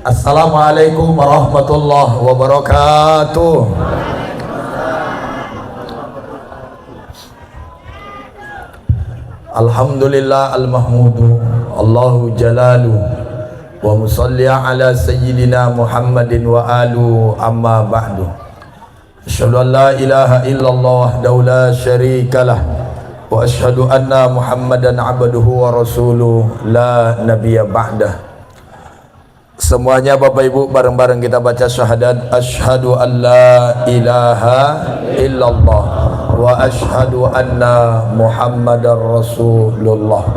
Assalamualaikum warahmatullahi wabarakatuh. Alhamdulillah al-mahmudu Allahu jalalu wa musalli ala sayyidina Muhammadin wa alu amma ba'du. Asyhadu an la ilaha illallah wahdahu la syarikalah wa asyhadu anna Muhammadan abduhu wa rasuluh la nabiyya ba'dah. Semuanya Bapak Ibu bareng-bareng kita baca syahadat asyhadu an la ilaha illallah wa asyhadu anna Muhammadar Rasulullah.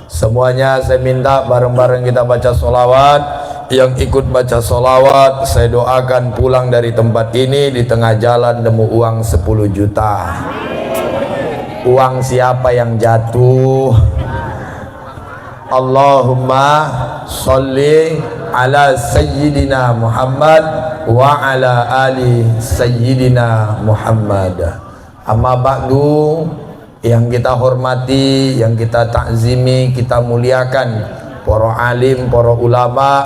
Semuanya saya minta bareng-bareng kita baca sholawat. Yang ikut baca sholawat saya doakan pulang dari tempat ini di tengah jalan nemu uang 10 juta. Uang siapa yang jatuh? Allahumma sholli ala sayyidina Muhammad wa ala ali sayyidina Muhammad. Amma ba'du, yang kita hormati, yang kita takzimi, kita muliakan para alim, para ulama,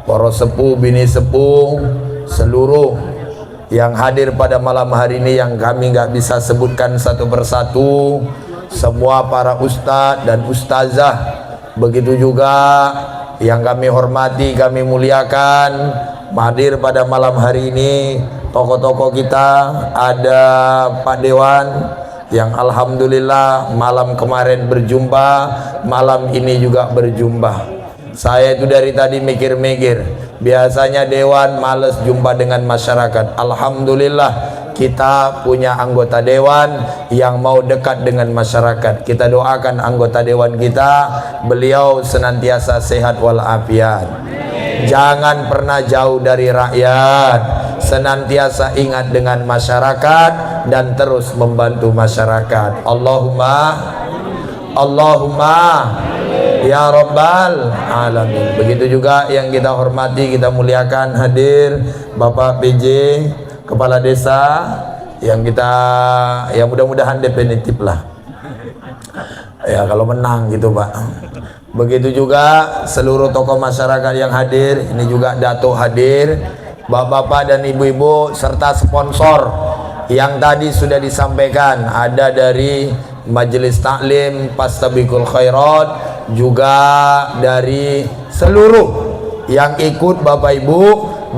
para sepuh, bini sepuh, seluruh yang hadir pada malam hari ini yang kami nggak bisa sebutkan satu persatu, semua para ustadz dan ustazah, begitu juga yang kami hormati, kami muliakan, hadir pada malam hari ini tokoh-tokoh kita. Ada Pak Dewan yang alhamdulillah malam kemarin berjumpa, malam ini juga berjumpa. Saya itu dari tadi mikir-mikir, biasanya Dewan males jumpa dengan masyarakat. Alhamdulillah kita punya anggota Dewan yang mau dekat dengan masyarakat. Kita doakan anggota Dewan kita, beliau senantiasa sehat walafiat, jangan pernah jauh dari rakyat, senantiasa ingat dengan masyarakat dan terus membantu masyarakat. Allahumma ya Rabbal Alamin. Begitu juga yang kita hormati, kita muliakan hadir Bapak PJ Kepala Desa yang kita, ya mudah-mudahan definitif lah ya kalau menang gitu Pak. Begitu juga seluruh tokoh masyarakat yang hadir, ini juga Dato hadir, bapak-bapak dan ibu-ibu serta sponsor yang tadi sudah disampaikan, ada dari Majelis Taklim Pastabikul Khairat, juga dari seluruh yang ikut Bapak Ibu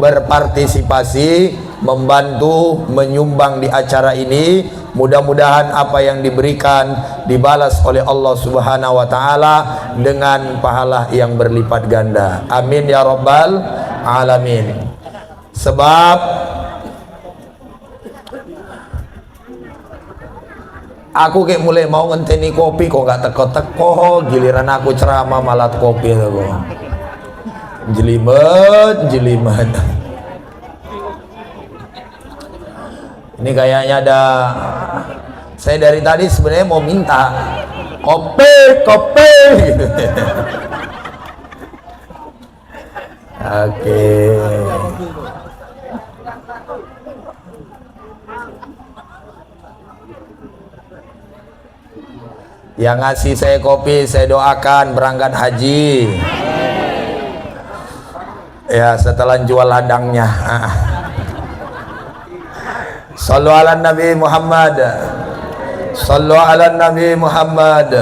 berpartisipasi, membantu, menyumbang di acara ini. Mudah-mudahan apa yang diberikan dibalas oleh Allah Subhanahu wa taala dengan pahala yang berlipat ganda. Amin ya rabbal alamin. Sebab aku kayak mulai mau ngenteni kopi kok gak teko-teko, giliran aku ceramah malah kopi itu kok. Jelimet. Ini kayaknya ada, saya dari tadi sebenarnya mau minta kopi gitu. Oke. Yang ngasih saya kopi saya doakan berangkat haji. Ya setelah jual ladangnya. Sallu ala Nabi Muhammad. Sallu ala Nabi Muhammad.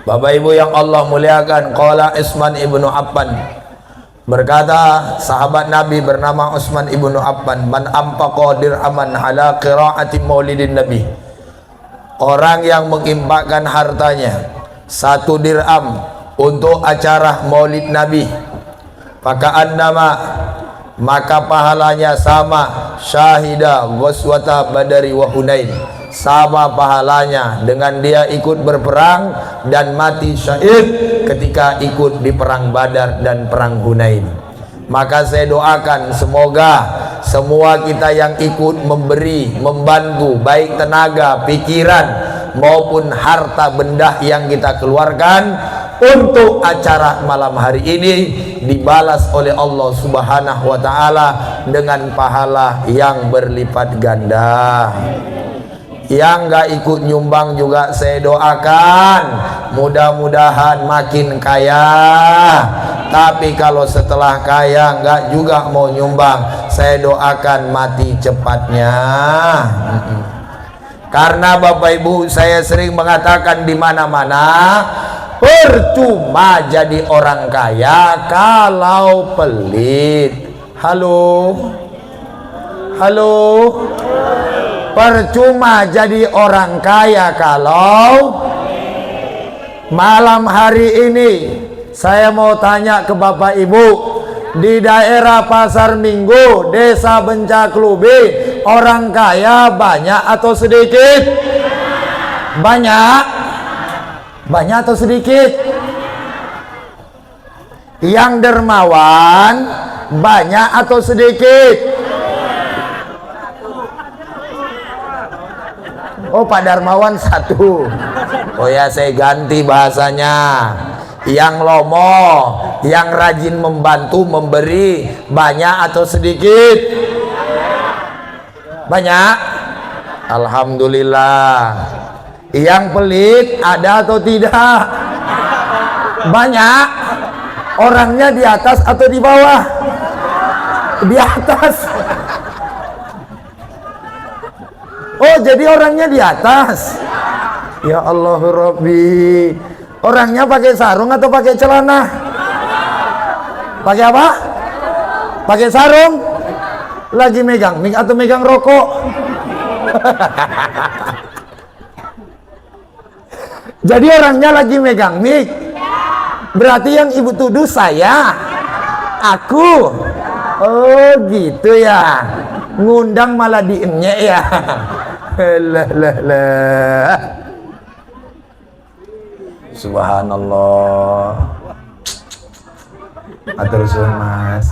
Bapak Ibu yang Allah muliakan, qala Utsman ibnu Affan, berkata sahabat Nabi bernama Utsman ibnu Affan, man anfaqa dirhaman ala qiraati maulidin Nabi, orang yang menginfakkan hartanya 1 dirham untuk acara maulid Nabi, maka pahalanya sama syahida ghazwata Badari wa Hunain, sama pahalanya dengan dia ikut berperang dan mati syahid ketika ikut di perang Badar dan perang Hunain. Maka saya doakan semoga semua kita yang ikut memberi, membantu, baik tenaga, pikiran maupun harta benda yang kita keluarkan untuk acara malam hari ini dibalas oleh Allah Subhanahu wa taala dengan pahala yang berlipat ganda. Yang nggak ikut nyumbang juga saya doakan mudah-mudahan makin kaya. Tapi kalau setelah kaya nggak juga mau nyumbang, saya doakan mati cepatnya. Karena Bapak Ibu, saya sering mengatakan di mana-mana, percuma jadi orang kaya kalau pelit. Halo, halo. Percuma jadi orang kaya kalau malam hari ini saya mau tanya ke Bapak Ibu, di daerah Pasar Minggu, Desa Bencaklubi, orang kaya banyak atau sedikit? Banyak? Banyak atau sedikit? Yang dermawan banyak atau sedikit? Oh, Pak Darmawan satu. Oh ya, saya ganti bahasanya. Yang lomo, yang rajin membantu, memberi, banyak atau sedikit? Banyak. Alhamdulillah. Yang pelit ada atau tidak? Banyak. Orangnya di atas atau di bawah? Di atas. Oh, jadi orangnya di atas. Ya Allah Rabbi. Orangnya pakai sarung atau pakai celana? Pakai apa? Pakai sarung? Lagi megang mik atau megang rokok? Jadi orangnya lagi megang mik. Berarti yang ibu tuduh saya, aku. Oh gitu ya. Ngundang malah diemnya ya. Lah. Subhanallah. Atur suhun Mas.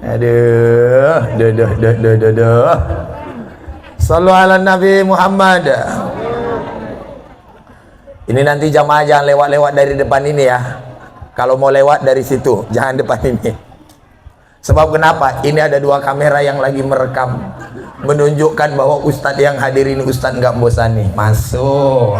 Aduh. Sallu ala Nabi Muhammad. Ini nanti jamaah jangan lewat-lewat dari depan ini ya. Kalau mau lewat dari situ, jangan depan ini. Sebab kenapa? Ini ada dua kamera yang lagi merekam, menunjukkan bahwa ustadz yang hadir ini ustadz nggak bosan nih. Masuk.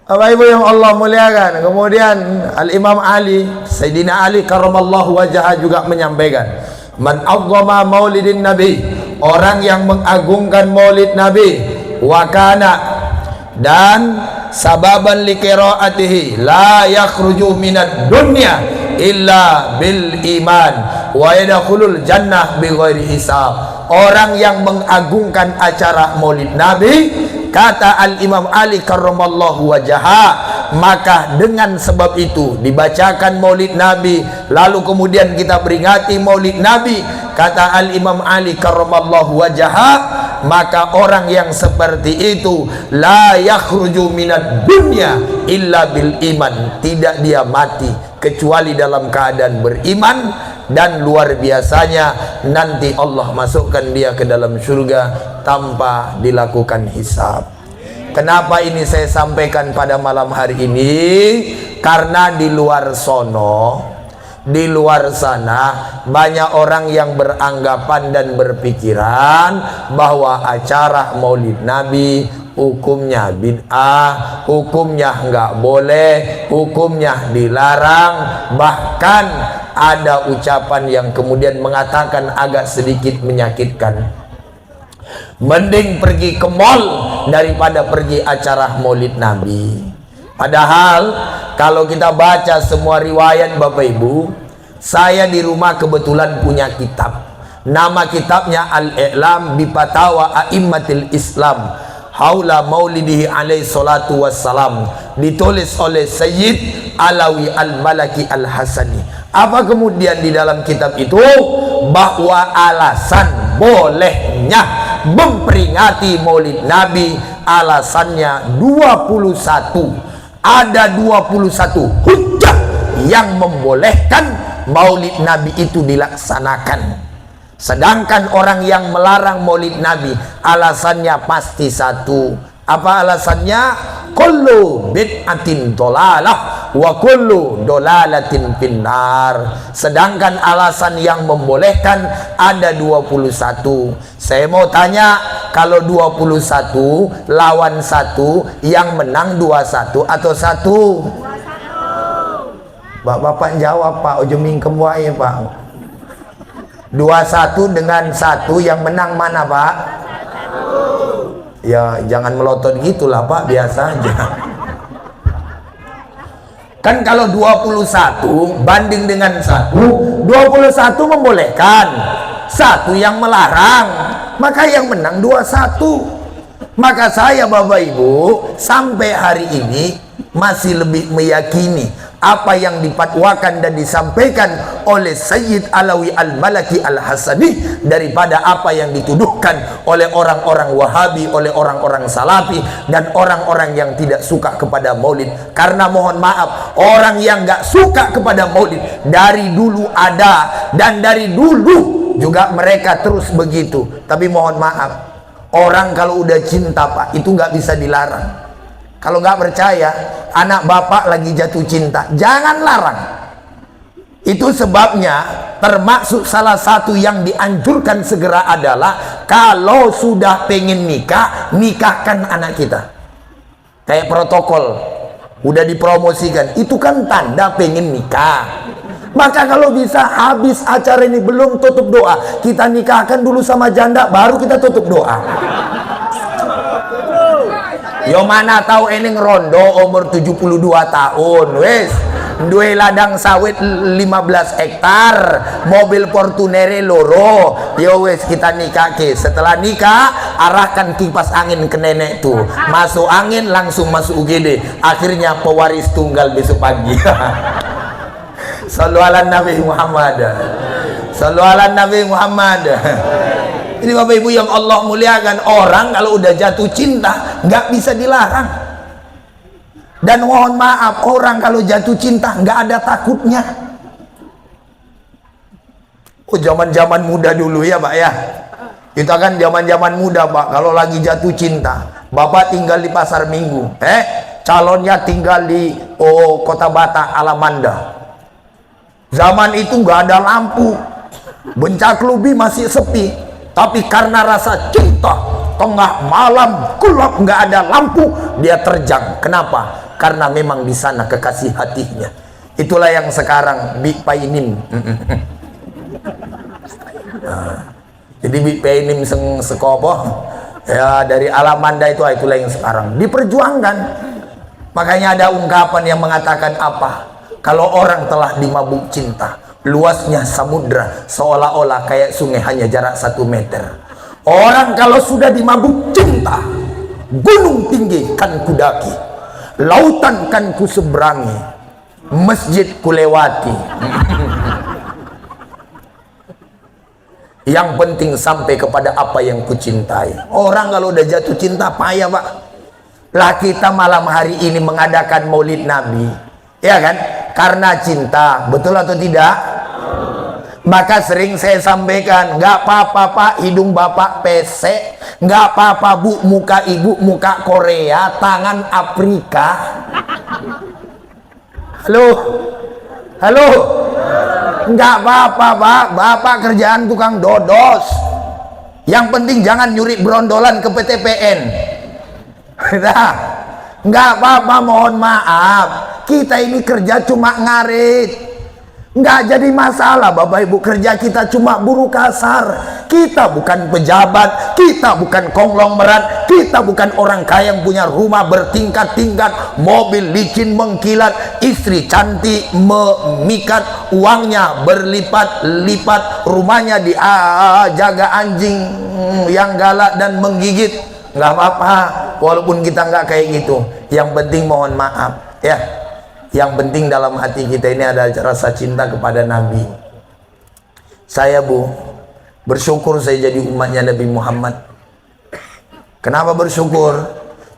Bapak Ibu yang Allah muliakan. Kemudian Al-Imam Ali, Sayyidina Ali karramallahu wajhah juga menyampaikan, man azzama maulidin Nabi, orang yang mengagungkan maulid Nabi, wakana, dan sababan liqiraatihi la yakhruju minad dunya illa bil iman wa yadkhulul jannah bighairi hisab. Orang yang mengagungkan acara maulid Nabi, kata Al-Imam Ali karramallahu wajhaha, maka dengan sebab itu dibacakan maulid Nabi, lalu kemudian kita peringati maulid Nabi, kata Al-Imam Ali karramallahu wajhaha, maka orang yang seperti itu la yakhruju minad dunya illa bil iman, tidak dia mati kecuali dalam keadaan beriman, dan luar biasanya nanti Allah masukkan dia ke dalam surga tanpa dilakukan hisab. Kenapa ini saya sampaikan pada malam hari ini? Karena di luar sono, di luar sana banyak orang yang beranggapan dan berpikiran bahwa acara maulid Nabi hukumnya bid'ah, hukumnya nggak boleh, hukumnya dilarang. Bahkan ada ucapan yang kemudian mengatakan agak sedikit menyakitkan, mending pergi ke mall daripada pergi acara maulid Nabi. Padahal kalau kita baca semua riwayat Bapak Ibu, saya di rumah kebetulan punya kitab. Nama kitabnya Al-I'lam bi Fatawa A'immatil Islam haula maulidihi alaihi salatu wassalam, ditulis oleh Sayyid Alawi Al-Malaki Al-Hasani. Apa kemudian di dalam kitab itu? Bahwa alasan bolehnya memperingati maulid Nabi, alasannya 21. Ada 21 hujjah yang membolehkan maulid Nabi itu dilaksanakan. Sedangkan orang yang melarang maulid Nabi, alasannya pasti satu. Apa alasannya? Kullu bid'atin dhalalah, wa kullu dolalatin finnar. Sedangkan alasan yang membolehkan ada 21. Saya mau tanya, kalau 21 lawan 1, yang menang 21 atau 1? Bapak jawab Pak, ojo mingkem wae Pak. 21 dengan 1, yang menang mana Pak? Ya jangan melotot gitulah Pak, biasa aja. Kan kalau 21 banding dengan 1, 21 membolehkan, 1 yang melarang, maka yang menang 21. Maka saya Bapak Ibu sampai hari ini masih lebih meyakini apa yang dipatwakan dan disampaikan oleh Sayyid Alawi Al-Malaki Al-Hasani daripada apa yang dituduhkan oleh orang-orang Wahabi, oleh orang-orang Salafi dan orang-orang yang tidak suka kepada maulid. Karena mohon maaf, orang yang gak suka kepada maulid dari dulu ada, dan dari dulu juga mereka terus begitu. Tapi mohon maaf, orang kalau udah cinta Pak, itu gak bisa dilarang. Kalau nggak percaya, anak bapak lagi jatuh cinta, jangan larang. Itu sebabnya termasuk salah satu yang dianjurkan segera adalah kalau sudah pengen nikah, nikahkan anak kita. Kayak protokol udah dipromosikan, itu kan tanda pengen nikah. Maka kalau bisa habis acara ini belum tutup doa, kita nikahkan dulu sama janda, baru kita tutup doa. Yo mana tahu eneng rondo umur 72 tahun wes duwe ladang sawit 15 hektar, mobil Fortuner loro. Yo wes kita nikah ke. Setelah nikah arahkan kipas angin ke nenek tuh, masuk angin langsung masuk UGD, akhirnya pewaris tunggal besok pagi. Sallu ala Nabi Muhammad, sallu ala Nabi Muhammad. Ini Bapak Ibu yang Allah muliakan, orang kalau udah jatuh cinta nggak bisa dilarang. Dan mohon maaf, orang kalau jatuh cinta nggak ada takutnya. Oh zaman-zaman muda dulu ya Pak ya, kita kan zaman-zaman muda Pak, kalau lagi jatuh cinta, Bapak tinggal di Pasar Minggu, calonnya tinggal di Kota Bata Alamanda. Zaman itu nggak ada lampu, Bencaklubi masih sepi. Tapi karena rasa cinta, tengah malam gelap nggak ada lampu, dia terjang. Kenapa? Karena memang di sana kekasih hatinya. Itulah yang sekarang Bik Painim. Jadi Bik Painim sekopo ya dari Alamanda itulah yang sekarang diperjuangkan. Makanya ada ungkapan yang mengatakan apa? Kalau orang telah dimabuk cinta, luasnya samudra seolah-olah kayak sungai hanya jarak 1 meter. Orang kalau sudah dimabuk cinta, gunung tinggi kan kudaki, lautan kan kuseberangi, masjid kulewati. Yang penting sampai kepada apa yang kucintai. Orang kalau udah jatuh cinta payah Pak. Lah kita malam hari ini mengadakan maulid Nabi, ya kan? Karena cinta, betul atau tidak? Maka sering saya sampaikan, nggak apa-apa Pak, hidung Bapak pesek, nggak apa-apa Bu, muka Ibu muka Korea, tangan Afrika. Halo, halo, nggak apa-apa Pak, Bapak kerjaan tukang dodos. Yang penting jangan nyuri berondolan ke PTPN. Nah, nggak apa-apa, mohon maaf, kita ini kerja cuma ngarit. Nggak jadi masalah Bapak Ibu, kerja kita cuma buruh kasar. Kita bukan pejabat, kita bukan konglomerat, kita bukan orang kaya yang punya rumah bertingkat-tingkat, mobil licin mengkilat, istri cantik memikat, uangnya berlipat-lipat, rumahnya dijaga anjing yang galak dan menggigit. Nggak apa-apa, walaupun kita nggak kayak gitu. Yang penting mohon maaf ya, yang penting dalam hati kita ini ada rasa cinta kepada Nabi. Saya Bu, bersyukur saya jadi umatnya Nabi Muhammad. Kenapa bersyukur?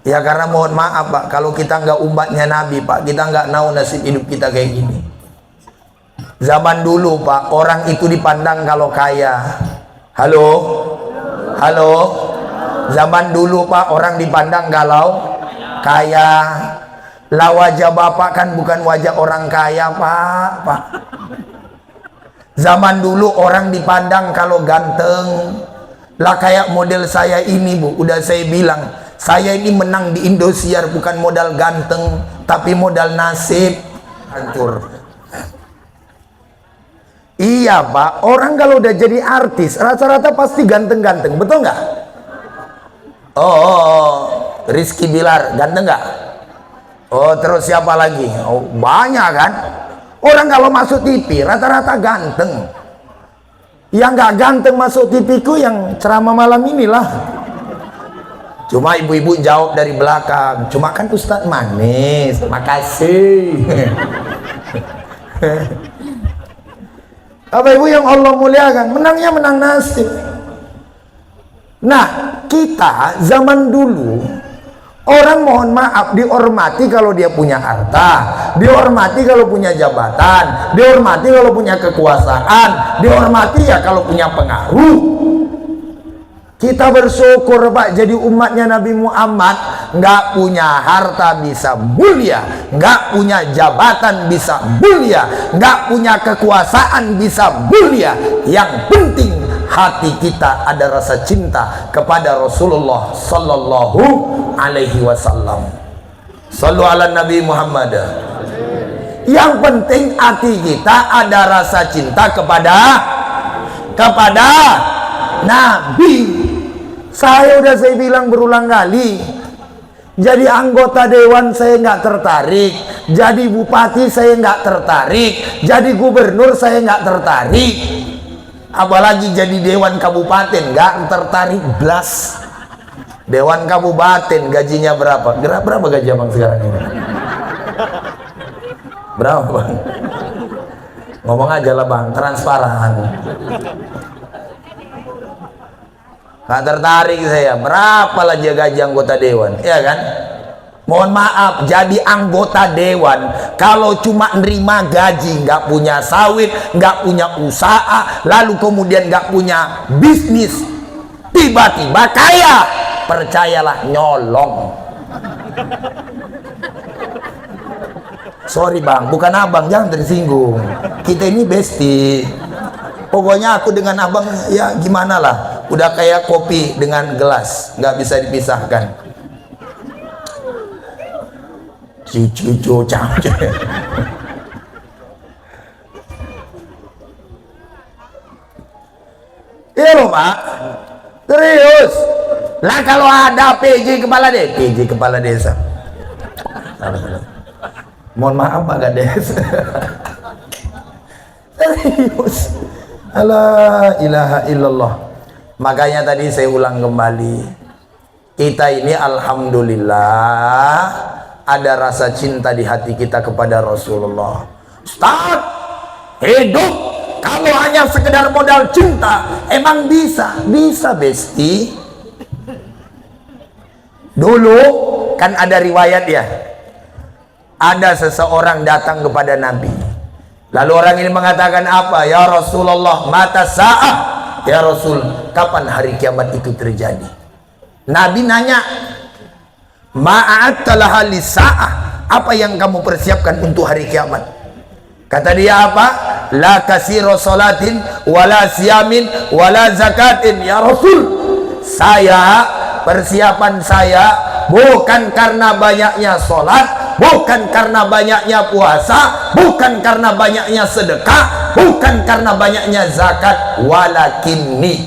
Ya karena mohon maaf Pak, kalau kita nggak umatnya Nabi Pak, kita nggak tahu nasib hidup kita kayak gini. Zaman dulu Pak, orang itu dipandang kalau kaya. Halo, halo. Zaman dulu Pak, orang dipandang kalau kaya. Lah wajah bapak kan bukan wajah orang kaya, Pak. Zaman dulu orang dipandang kalau ganteng. Lah kayak model saya ini, Bu, udah saya bilang, saya ini menang di Indosiar bukan modal ganteng, tapi modal nasib. Hancur. Iya, Pak, orang kalau udah jadi artis rata-rata pasti ganteng-ganteng, betul nggak? Rizky Bilar ganteng nggak? Terus siapa lagi? Banyak kan? Orang kalau masuk TV rata-rata ganteng. Yang nggak ganteng masuk TV ku yang ceramah malam inilah. Cuma ibu-ibu jawab dari belakang, cuma kan Ustadz manis, makasih. Bapak Ibu yang Allah muliakan, menangnya menang nasib. Nah, kita zaman dulu orang mohon maaf dihormati kalau dia punya harta, dihormati kalau punya jabatan, dihormati kalau punya kekuasaan, dihormati ya kalau punya pengaruh. Kita bersyukur, Pak, jadi umatnya Nabi Muhammad, nggak punya harta bisa mulia, nggak punya jabatan bisa mulia, nggak punya kekuasaan bisa mulia. Yang penting hati kita ada rasa cinta kepada Rasulullah Sallallahu Alaihi Wasallam. Sallu ala Nabi Muhammad. Yang penting hati kita ada rasa cinta kepada Nabi. Saya bilang berulang kali, jadi anggota dewan saya nggak tertarik, jadi bupati saya nggak tertarik, jadi gubernur saya nggak tertarik, apalagi jadi dewan kabupaten nggak tertarik blas. Dewan kabupaten gajinya berapa? Berapa gaji abang sekarang ini? Berapa, Bang? Ngomong aja lah, Bang, transparan. Gak tertarik saya. Berapa lah gaji anggota dewan, ya kan? Mohon maaf, jadi anggota dewan kalau cuma nerima gaji, nggak punya sawit, nggak punya usaha, lalu kemudian nggak punya bisnis, tiba-tiba kaya, percayalah nyolong. Sorry, Bang, bukan abang, jangan tersinggung. Kita ini bestie. Pokoknya aku dengan abang ya gimana lah, udah kayak kopi dengan gelas, nggak bisa dipisahkan. Cucu cangce. Iya loh, Pak, serius lah. Kalau ada PJ kepala desa, mohon maaf Pak Kades. Serius. La ilaha illallah. Makanya tadi saya ulang kembali, kita ini alhamdulillah ada rasa cinta di hati kita kepada Rasulullah. Ustaz, hidup kalau hanya sekedar modal cinta emang bisa besti. Dulu kan ada riwayat ya, ada seseorang datang kepada Nabi. Lalu orang ini mengatakan apa? Ya Rasulullah, mata sa'ah. Ya Rasul, kapan hari kiamat itu terjadi? Nabi nanya, ma'atalaha lisa'ah, apa yang kamu persiapkan untuk hari kiamat? Kata dia apa? La kasiro salatin, wala siyamin, wala zakatin. Ya Rasul, persiapan saya bukan karena banyaknya sholat, bukan karena banyaknya puasa, bukan karena banyaknya sedekah, bukan karena banyaknya zakat, walakinni,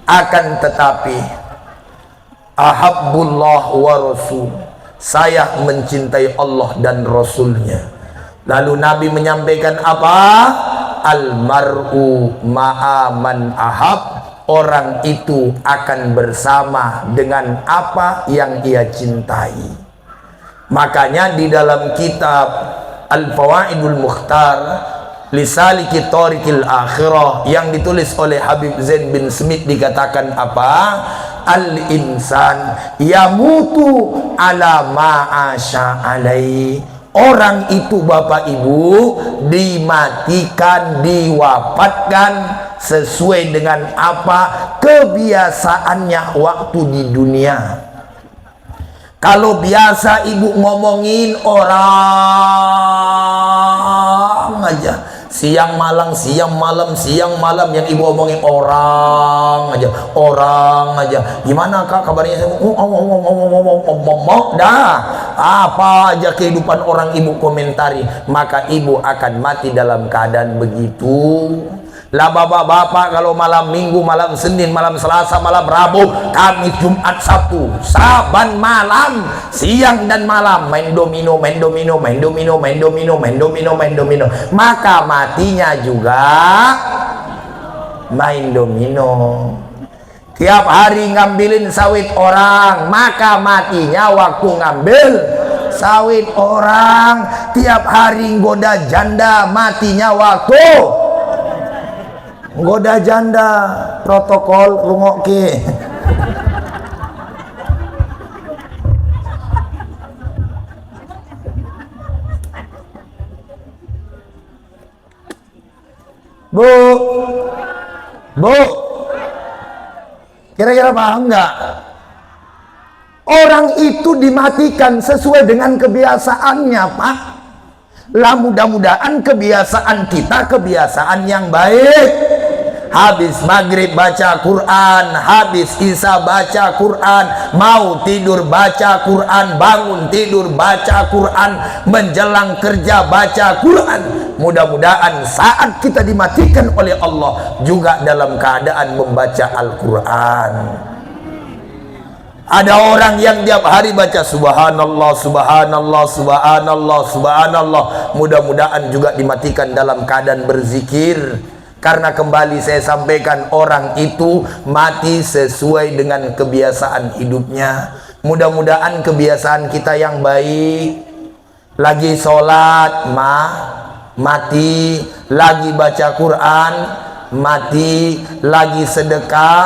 akan tetapi ahabbullah wa rasul, saya mencintai Allah dan Rasulnya. Lalu Nabi menyampaikan apa? Almar'u ma'aman ahab, orang itu akan bersama dengan apa yang ia cintai. Makanya di dalam kitab Al-Fawaidul Mukhtar Lisaliki Thariqil Akhirah yang ditulis oleh Habib Zain bin Smith dikatakan apa? Al-insan yamutu ala ma'asha alai. Orang itu Bapak Ibu dimatikan, diwafatkan sesuai dengan apa kebiasaannya waktu di dunia. Kalau biasa ibu ngomongin orang aja, siang malam, siang malam, siang malam, yang ibu omongin orang aja, orang aja. Gimana kak kabarnya? Dah, apa aja kehidupan orang ibu komentari, maka ibu akan mati dalam keadaan begitu. Lah bapak-bapak kalau malam minggu, malam Senin, malam Selasa, malam Rabu, Kamis, Jumat, Sabtu, saban malam, siang dan malam main domino, main domino, main domino, main domino, main domino, main domino, maka matinya juga main domino. Tiap hari ngambilin sawit orang, maka matinya waktu ngambil sawit orang. Tiap hari goda janda, matinya waktu goda janda. Protokol lungoke. Bu, kira-kira paham nggak? Orang itu dimatikan sesuai dengan kebiasaannya, Pak. Lah mudah-mudahan kebiasaan kita kebiasaan yang baik. Habis maghrib baca Quran, habis isya baca Quran, mau tidur baca Quran, bangun tidur baca Quran, menjelang kerja baca Quran. Mudah-mudahan saat kita dimatikan oleh Allah juga dalam keadaan membaca Al-Quran. Ada orang yang tiap hari baca subhanallah, subhanallah, subhanallah, subhanallah. Mudah-mudahan juga dimatikan dalam keadaan berzikir. Karena kembali saya sampaikan, orang itu mati sesuai dengan kebiasaan hidupnya. Mudah-mudahan kebiasaan kita yang baik. Lagi sholat mati, lagi baca Quran mati, lagi sedekah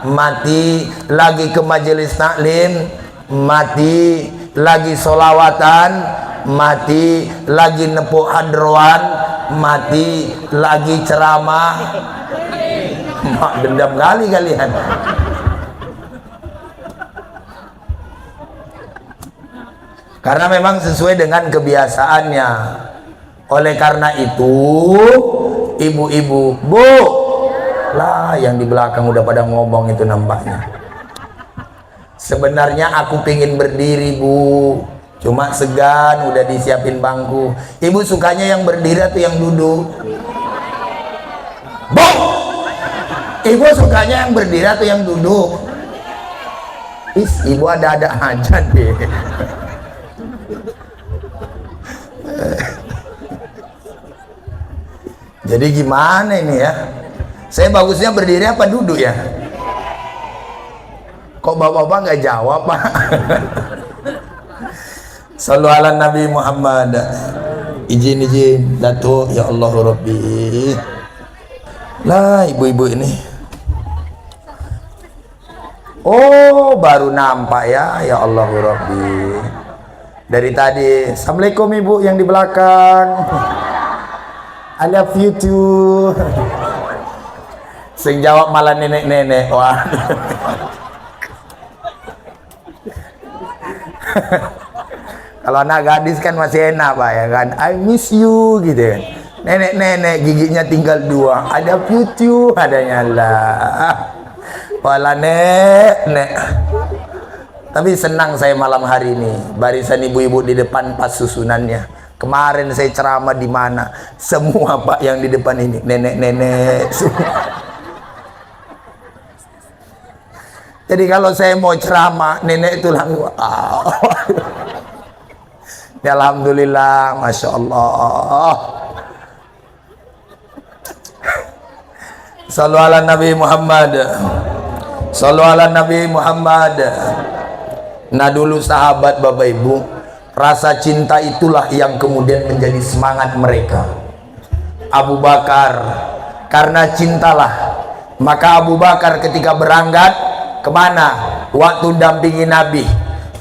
mati, lagi ke majelis taklim mati, lagi sholawatan mati, lagi nepuk hadroan mati, lagi ceramah mak dendam kali kalian. Karena memang sesuai dengan kebiasaannya. Oleh karena itu, ibu-ibu, bu, lah yang di belakang udah pada ngomong itu nampaknya. Sebenarnya aku pengen berdiri, bu, cuma segan, udah disiapin bangku. Ibu sukanya yang berdiri atau yang duduk? Bu, ibu sukanya yang berdiri atau yang duduk? Ibu ada-ada aja deh. Jadi gimana ini ya? Saya bagusnya berdiri apa duduk ya? Kok bapak-bapak nggak jawab, Pak? Sallu ala Nabi Muhammad. Izin Datuk, ya Allah Rabbi. Lah ibu-ibu ini. Oh, baru nampak ya, ya Allah Rabbi. Dari tadi, assalamualaikum ibu yang di belakang. I love you too. Sing jawab malah nenek-nenek. Wah. Kalau anak gadis kan masih enak, Pak, ya kan? I miss you gitu kan. Nenek-nenek giginya tinggal 2. I love you too adanya lah. Wala nek. Tapi senang saya malam hari ini. Barisan ibu-ibu di depan pas susunannya. Kemarin saya ceramah di mana? Semua Pak yang di depan ini nenek-nenek semua. Jadi kalau saya mau ceramah, nenek itu langsung ya alhamdulillah, masya Allah. Sallu ala Nabi Muhammad. Sallu ala Nabi Muhammad. Nah dulu sahabat Bapak Ibu, rasa cinta itulah yang kemudian menjadi semangat mereka. Abu Bakar, karena cintalah, maka Abu Bakar ketika berangkat kemana? Waktu dampingi Nabi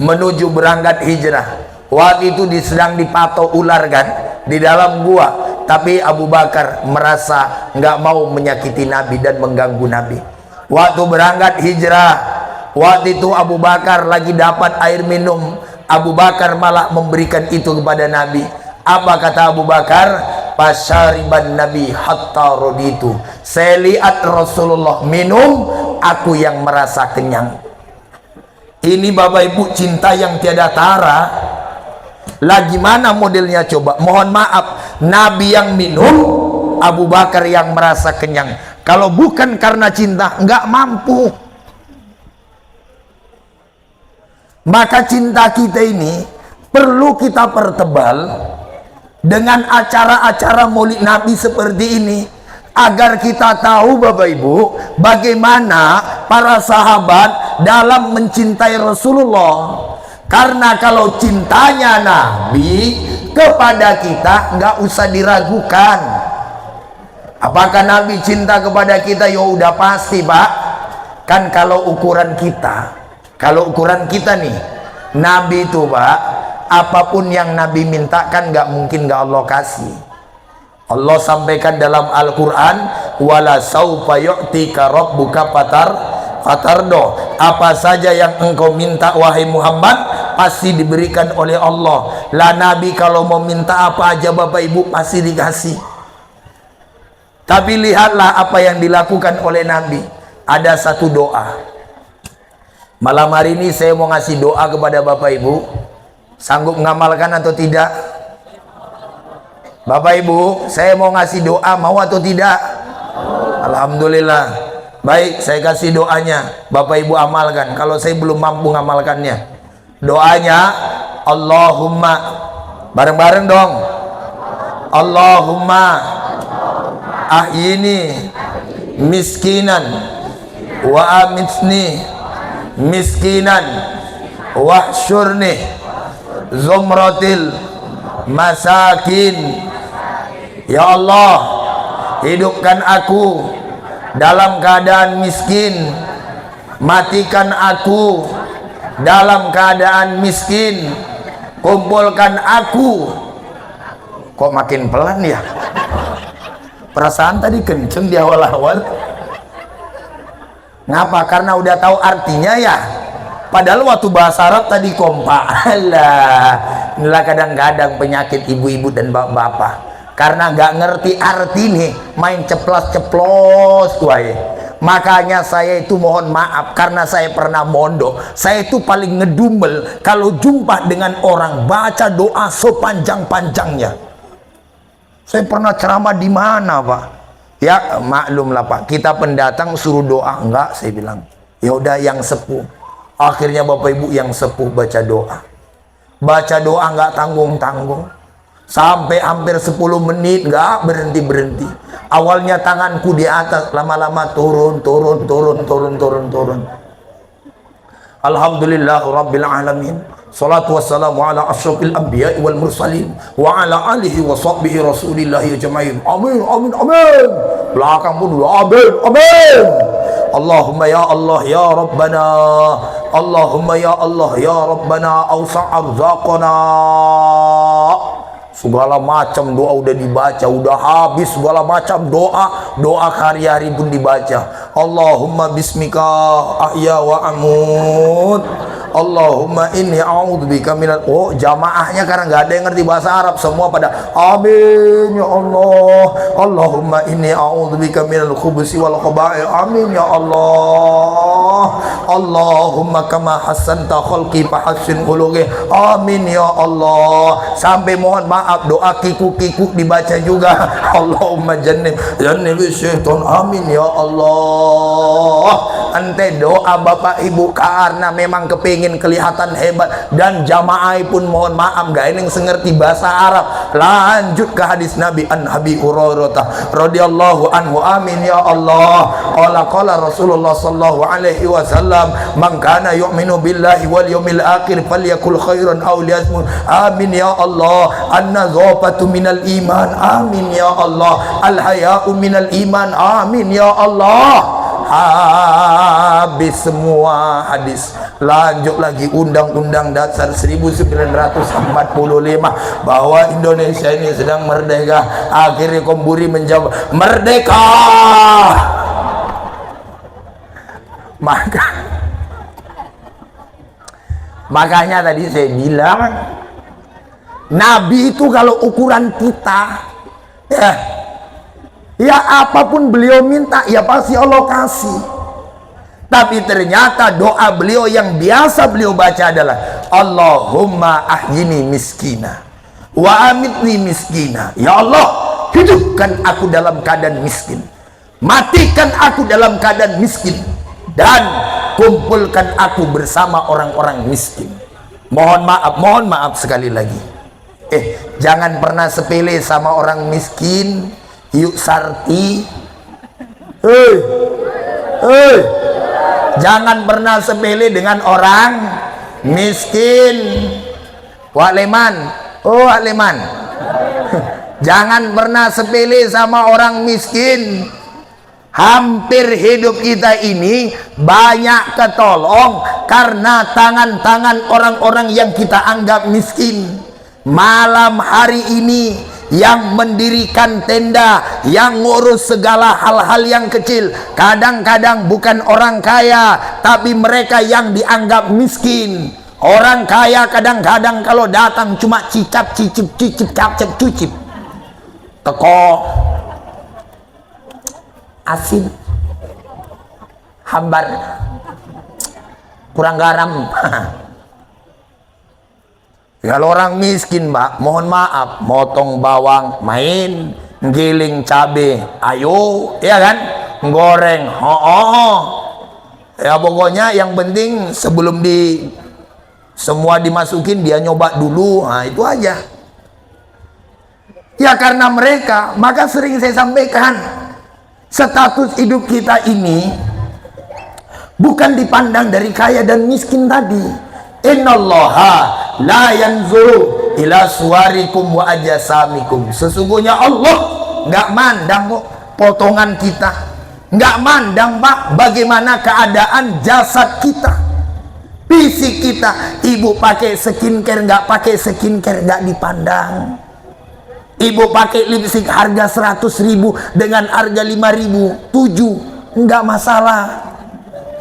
menuju berangkat hijrah. Waktu itu sedang dipatok ular kan di dalam gua, tapi Abu Bakar merasa nggak mau menyakiti Nabi dan mengganggu Nabi. Waktu berangkat hijrah, Waktu itu Abu Bakar lagi dapat air minum, Abu Bakar malah memberikan itu kepada Nabi. Apa kata Abu Bakar? Pasyariban Nabi hatta roditu. Saya lihat Rasulullah minum, aku yang merasa kenyang. Ini Bapak Ibu cinta yang tiada tara. Lagi mana modelnya coba? Mohon maaf, Nabi yang minum, Abu Bakar yang merasa kenyang. Kalau bukan karena cinta, nggak mampu. Maka cinta kita ini perlu kita pertebal dengan acara-acara Maulid Nabi seperti ini, agar kita tahu Bapak Ibu bagaimana para sahabat dalam mencintai Rasulullah. Karena kalau cintanya Nabi kepada kita nggak usah diragukan. Apakah Nabi cinta kepada kita? Ya udah pasti Pak. Kan kalau ukuran kita nih, Nabi itu Pak, apapun yang Nabi mintakan nggak mungkin nggak Allah kasih. Allah sampaikan dalam Al-Quran, wala saufa yu'tika rabbuka fatardo. Apa saja yang engkau minta wahai Muhammad pasti diberikan oleh Allah. Lah Nabi kalau mau minta apa aja Bapak Ibu pasti dikasih. Tapi lihatlah apa yang dilakukan oleh Nabi. Ada satu doa. Malam hari ini saya mau ngasih doa kepada Bapak Ibu. Sanggup ngamalkan atau tidak? Bapak Ibu, saya mau ngasih doa, mau atau tidak? Alhamdulillah. Baik, saya kasih doanya. Bapak Ibu amalkan. Kalau saya belum mampu ngamalkannya. Doanya, Allahumma. Bareng-bareng dong. Allahumma ahyini miskinan wa amitni miskinan wahsyurni zumratil masakin. Ya Allah, hidupkan aku dalam keadaan miskin, matikan aku dalam keadaan miskin, kumpulkan aku. Kok makin pelan ya? Perasaan tadi kenceng di awal-awal. Ngapa? Karena udah tahu artinya ya. Padahal waktu bahasa Arab tadi kompak. Alah, inilah kadang-kadang penyakit ibu-ibu dan bapak-bapak. Karena nggak ngerti arti nih, main ceplos-ceplos wae. Makanya saya itu mohon maaf, karena saya pernah mondok. Saya itu paling ngedumel kalau jumpa dengan orang baca doa sepanjang-panjangnya. Saya pernah ceramah di mana Pak? Ya maklum lah Pak, kita pendatang suruh doa. Enggak, saya bilang. Ya udah yang sepuh. Akhirnya Bapak Ibu yang sepuh baca doa. Baca doa nggak tanggung-tanggung. Sampai hampir 10 menit nggak berhenti-berhenti. Awalnya tanganku di atas, lama-lama turun. Alhamdulillah Rabbil Alamin. Salatu wassalamu ala asyrafil anbiya wal mursalin wa ala alihi wa sahbihi rasulillahi ajma'in. Amin, amin, amin. Belakang pun dulu. Amin, amin. Allahumma ya Allah ya Rabbana. Allahumma ya Allah ya Rabbana awsa' arzaqana. Segala macam doa udah dibaca, udah habis segala macam doa hari-hari pun dibaca. Allahumma bismika ahya wa amut. Allahumma inni a'udzubika minal. Oh, jamaahnya karena nggak ada yang ngerti bahasa Arab, semua pada amin ya Allah. Allahumma inni a'udzubika minal khubusi wal khaba'ith. Amin ya Allah. Allahumma kama hasanta khalqi fahassin khuluqi. Amin ya Allah. Sampai mohon maaf doa kiku-kiku dibaca juga. Allahumma jannib syaitan. Amin ya Allah. Ente doa Bapak Ibu karena memang kepingin kelihatan hebat, dan jamaah pun mohon maaf gak ini sengerti bahasa Arab. Lanjut ke hadis Nabi an Abi Hurairah radhiyallahu anhu. Amin ya Allah. Qala Rasulullah sallallahu alaihi wasallam, man kana yu'minu billahi wal yawmil akhir falyakul khairan aw liyasmut. Amin ya Allah. An-nazafatu minal iman. Amin ya Allah. Al-haya'u minal iman. Amin ya Allah. Habis semua hadis. Lanjut lagi Undang-Undang Dasar 1945 bahwa Indonesia ini sedang merdeka. Akhirnya Komburi menjawab merdeka. Maka Makanya tadi saya bilang, Nabi itu kalau ukuran kita, ya apapun beliau minta, ya pasti Allah kasih. Tapi ternyata doa beliau yang biasa beliau baca adalah Allahumma ahyini miskina wa amitni miskina. Ya Allah, hidupkan aku dalam keadaan miskin, matikan aku dalam keadaan miskin, dan kumpulkan aku bersama orang-orang miskin. Mohon maaf sekali lagi. Jangan pernah sepele sama orang miskin. Yuk Sarti, jangan pernah sepele dengan orang miskin. Wak Leman, Wak Leman, jangan pernah sepele sama orang miskin. Hampir hidup kita ini banyak ketolong karena tangan-tangan orang-orang yang kita anggap miskin. Malam hari ini yang mendirikan tenda, yang ngurus segala hal-hal yang kecil, kadang-kadang bukan orang kaya, tapi mereka yang dianggap miskin. Orang kaya kadang-kadang kalau datang cuma cicap, cicip, capcep, cucip. Teko asin, hambar, kurang garam. Kalau orang miskin, Mbak, mohon maaf, motong bawang main, giling cabe ayo, ya kan, goreng ya pokoknya yang penting sebelum semua dimasukin dia nyoba dulu. Nah itu aja ya. Karena mereka, maka sering saya sampaikan, status hidup kita ini bukan dipandang dari kaya dan miskin tadi. Innallaha la yanzuru ila suwarikum wa ajsamikum. Sesungguhnya Allah nggak mandang kok potongan kita, nggak mandang Pak bagaimana keadaan jasad kita, fisik kita. Ibu pakai skincare nggak pakai skincare nggak dipandang. Ibu pakai lipstick harga 100.000 dengan harga 5.000, 7, nggak masalah.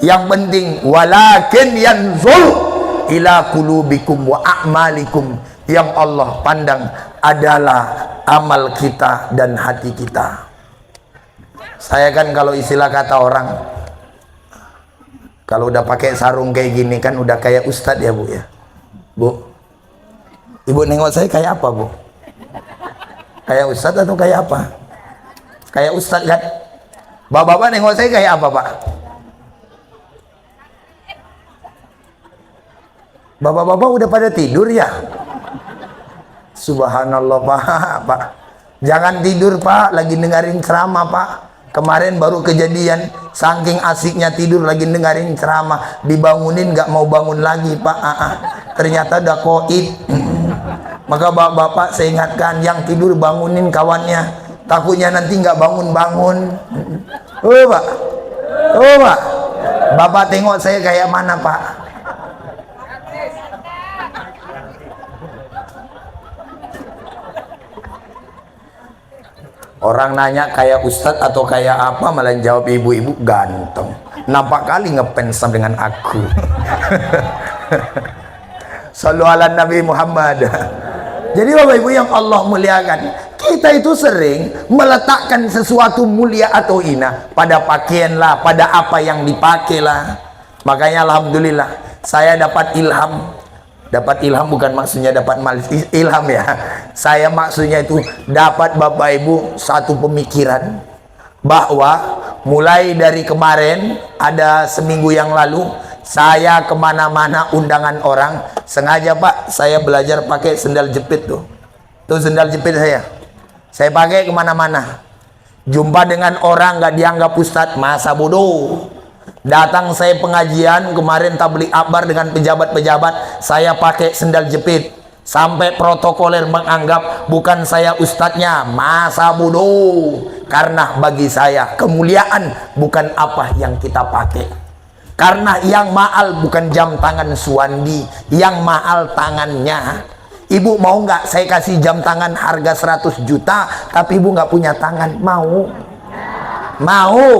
Yang penting walakin yanzur ila kulubikum wa a'malikum. Yang Allah pandang adalah amal kita dan hati kita. Saya kan kalau istilah kata orang, kalau udah pakai sarung kayak gini kan udah kayak ustadz ya Bu ya. Bu, Ibu nengok saya kayak apa Bu? Kayak ustadz atau kayak apa? Kayak ustadz kan? Bapak-bapak nengok saya kayak apa Pak? Bapak-bapak udah pada tidur ya? Subhanallah Pak. Jangan tidur Pak, lagi dengerin ceramah Pak. Kemarin baru kejadian, saking asiknya tidur lagi dengerin ceramah, dibangunin nggak mau bangun lagi Pak. Ternyata udah koid. Maka bapak-bapak saya ingatkan, yang tidur bangunin kawannya, takutnya nanti nggak bangun-bangun. Pak, Pak, bapak tengok saya kayak mana Pak? Orang nanya kayak ustadz atau kayak apa, malah jawab ibu-ibu ganteng. Nampak kali ngefans dengan aku. Sallu ala Nabi Muhammad. Jadi Bapak Ibu yang Allah muliakan, kita itu sering meletakkan sesuatu mulia atau hina pada pakaian lah, pada apa yang dipakai lah. Makanya alhamdulillah saya dapat ilham. Dapat ilham bukan maksudnya dapat ilham ya. Saya maksudnya itu dapat Bapak Ibu satu pemikiran, bahwa mulai dari kemarin, ada seminggu yang lalu, saya kemana-mana undangan orang, sengaja Pak saya belajar pakai sendal jepit tuh. Tuh sendal jepit saya pakai kemana-mana. Jumpa dengan orang nggak dianggap ustadz, masa bodoh. Datang saya pengajian kemarin tabligh akbar dengan pejabat-pejabat, saya pakai sendal jepit. Sampai protokoler menganggap bukan saya ustadznya, masa bodoh. Karena bagi saya kemuliaan bukan apa yang kita pakai. Karena yang mahal bukan jam tangan Suwandi, yang mahal tangannya. Ibu mau nggak saya kasih jam tangan harga 100 juta tapi ibu nggak punya tangan? Mau? Mau?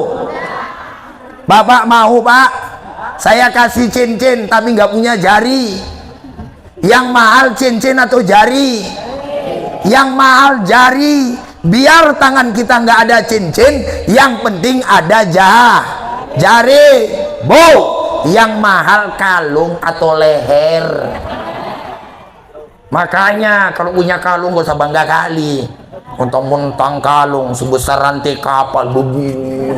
Bapak mau Pak? Saya kasih cincin tapi nggak punya jari, Yang mahal cincin atau jari? Yang mahal jari. Biar tangan kita nggak ada cincin, yang penting ada jari. Bu, yang mahal kalung atau leher. Makanya kalau punya kalung gak usah bangga kali. Mentang-mentang kalung sebesar rantai kapal begini.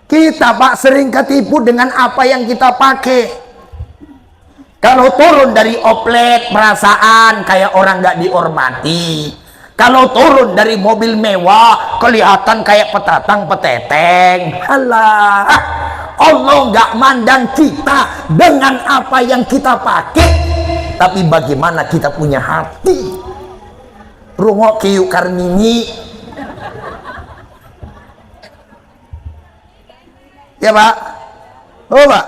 Kita Pak sering ketipu dengan apa yang kita pakai. Kalau turun dari oplet perasaan kayak orang nggak dihormati. Kalau turun dari mobil mewah kelihatan kayak petatang peteteng. Alah, Allah nggak mandang kita dengan apa yang kita pakai, tapi bagaimana kita punya hati. Rungok kiyu karnini. Ya Pak? Oh Pak?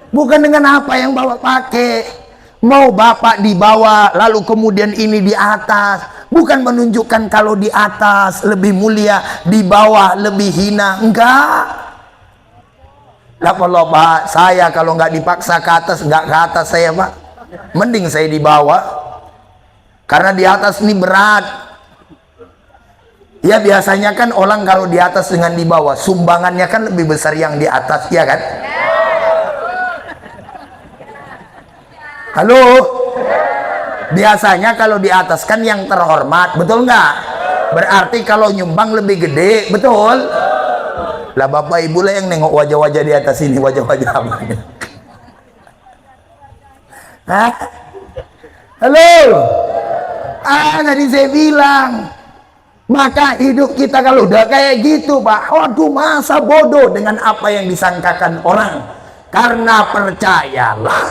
Bukan dengan apa yang Bapak pakai. Mau Bapak di bawah, lalu kemudian ini di atas. Bukan menunjukkan kalau di atas lebih mulia, di bawah lebih hina. Enggak. Lah kalau Pak, saya kalau nggak dipaksa ke atas, nggak ke atas saya Pak. Mending saya di bawah. Karena di atas ini berat. Ya biasanya kan orang kalau di atas dengan di bawah, sumbangannya kan lebih besar yang di atas, ya kan? Halo? Biasanya kalau di atas kan yang terhormat, betul nggak? Berarti kalau nyumbang lebih gede, betul? Lah Bapak Ibu lah yang nengok wajah-wajah di atas ini, wajah-wajah apa? Hah? Halo? Tadi saya bilang, maka hidup kita kalau udah kayak gitu Pak, waduh masa bodoh dengan apa yang disangkakan orang. Karena percayalah,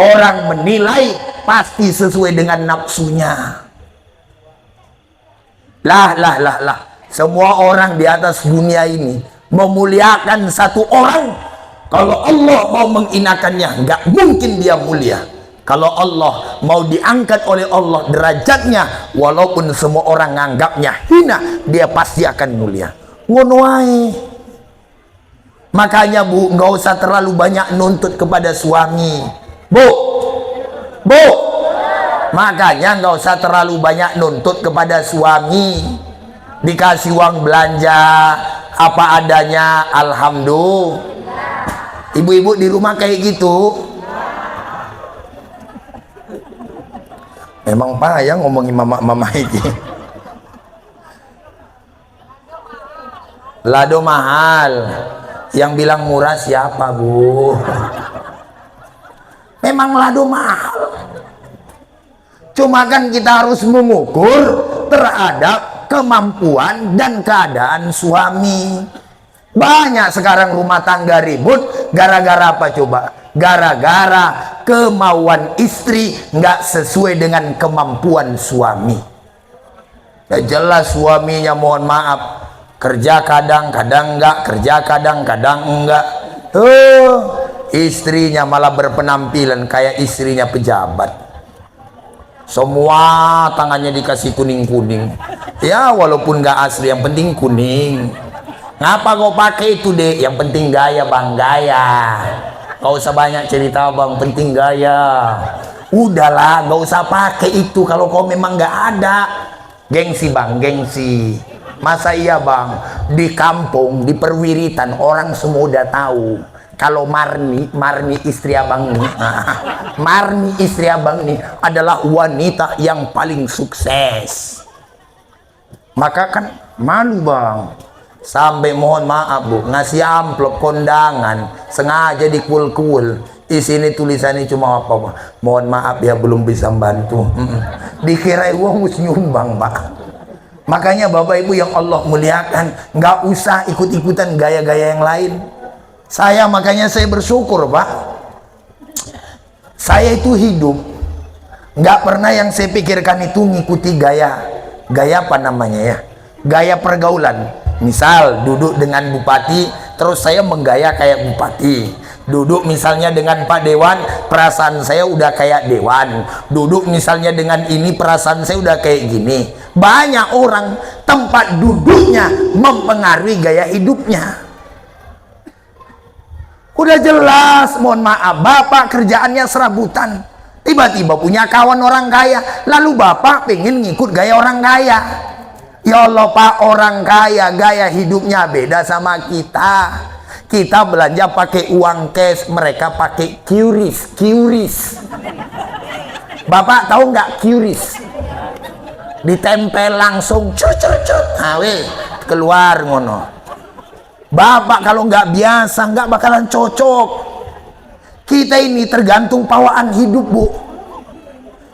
orang menilai pasti sesuai dengan nafsunya. Lah. Semua orang di atas dunia ini memuliakan satu orang. Kalau Allah mau menghinakannya, nggak mungkin dia mulia. Kalau Allah mau diangkat oleh Allah derajatnya, walaupun semua orang nganggapnya hina, dia pasti akan mulia. Ngono ae. Makanya Bu, nggak usah terlalu banyak nuntut kepada suami. Bu, makanya nggak usah terlalu banyak nuntut kepada suami. Dikasih uang belanja apa adanya, alhamdulillah. Ibu-ibu di rumah kayak gitu. Emang payah ngomongin mama-mama ini. Lado mahal. Yang bilang murah siapa Bu? Memang lado mahal. Cuma kan kita harus mengukur terhadap kemampuan dan keadaan suami. Banyak sekarang rumah tangga ribut gara-gara apa coba? Gara-gara kemauan istri nggak sesuai dengan kemampuan suami. Ya jelas suaminya mohon maaf kerja kadang-kadang enggak, kerja kadang-kadang enggak. Istrinya malah berpenampilan kayak istrinya pejabat. Semua tangannya dikasih kuning-kuning. Ya walaupun nggak asli, yang penting kuning. Ngapa kau pakai itu dek? Yang penting gaya bang, gaya. Gak usah banyak cerita bang, penting gaya. Udahlah, gak usah pakai itu kalau kau memang gak ada. Gengsi bang, gengsi. Masa iya bang, di kampung, di perwiritan orang semua udah tahu kalau Marni istri abang ini, Marni istri abang ini adalah wanita yang paling sukses. Maka kan malu bang. Sampai mohon maaf Bu, ngasih amplop kondangan sengaja dikul-kul, isinya tulisannya cuma apa, mohon maaf ya belum bisa bantu. Dikira uang nyumbang Pak. Makanya Bapak Ibu yang Allah muliakan, nggak usah ikut-ikutan gaya-gaya yang lain. Makanya saya bersyukur Pak, saya itu hidup nggak pernah yang saya pikirkan itu ngikuti gaya apa namanya ya, gaya pergaulan. Misal duduk dengan bupati, terus saya menggaya kayak bupati. Duduk misalnya dengan Pak Dewan, perasaan saya udah kayak Dewan. Duduk misalnya dengan ini, perasaan saya udah kayak gini. Banyak orang tempat duduknya mempengaruhi gaya hidupnya. Udah jelas, mohon maaf, bapak kerjaannya serabutan, tiba-tiba punya kawan orang kaya, lalu bapak pengen ngikut gaya orang kaya. Ya Allah Pak, orang kaya gaya hidupnya beda sama kita. Kita belanja pakai uang cash, mereka pakai QRIS. Bapak tahu nggak QRIS? Ditempel langsung cut, keluar ngono. Bapak kalau nggak biasa nggak bakalan cocok. Kita ini tergantung pawaan hidup, Bu.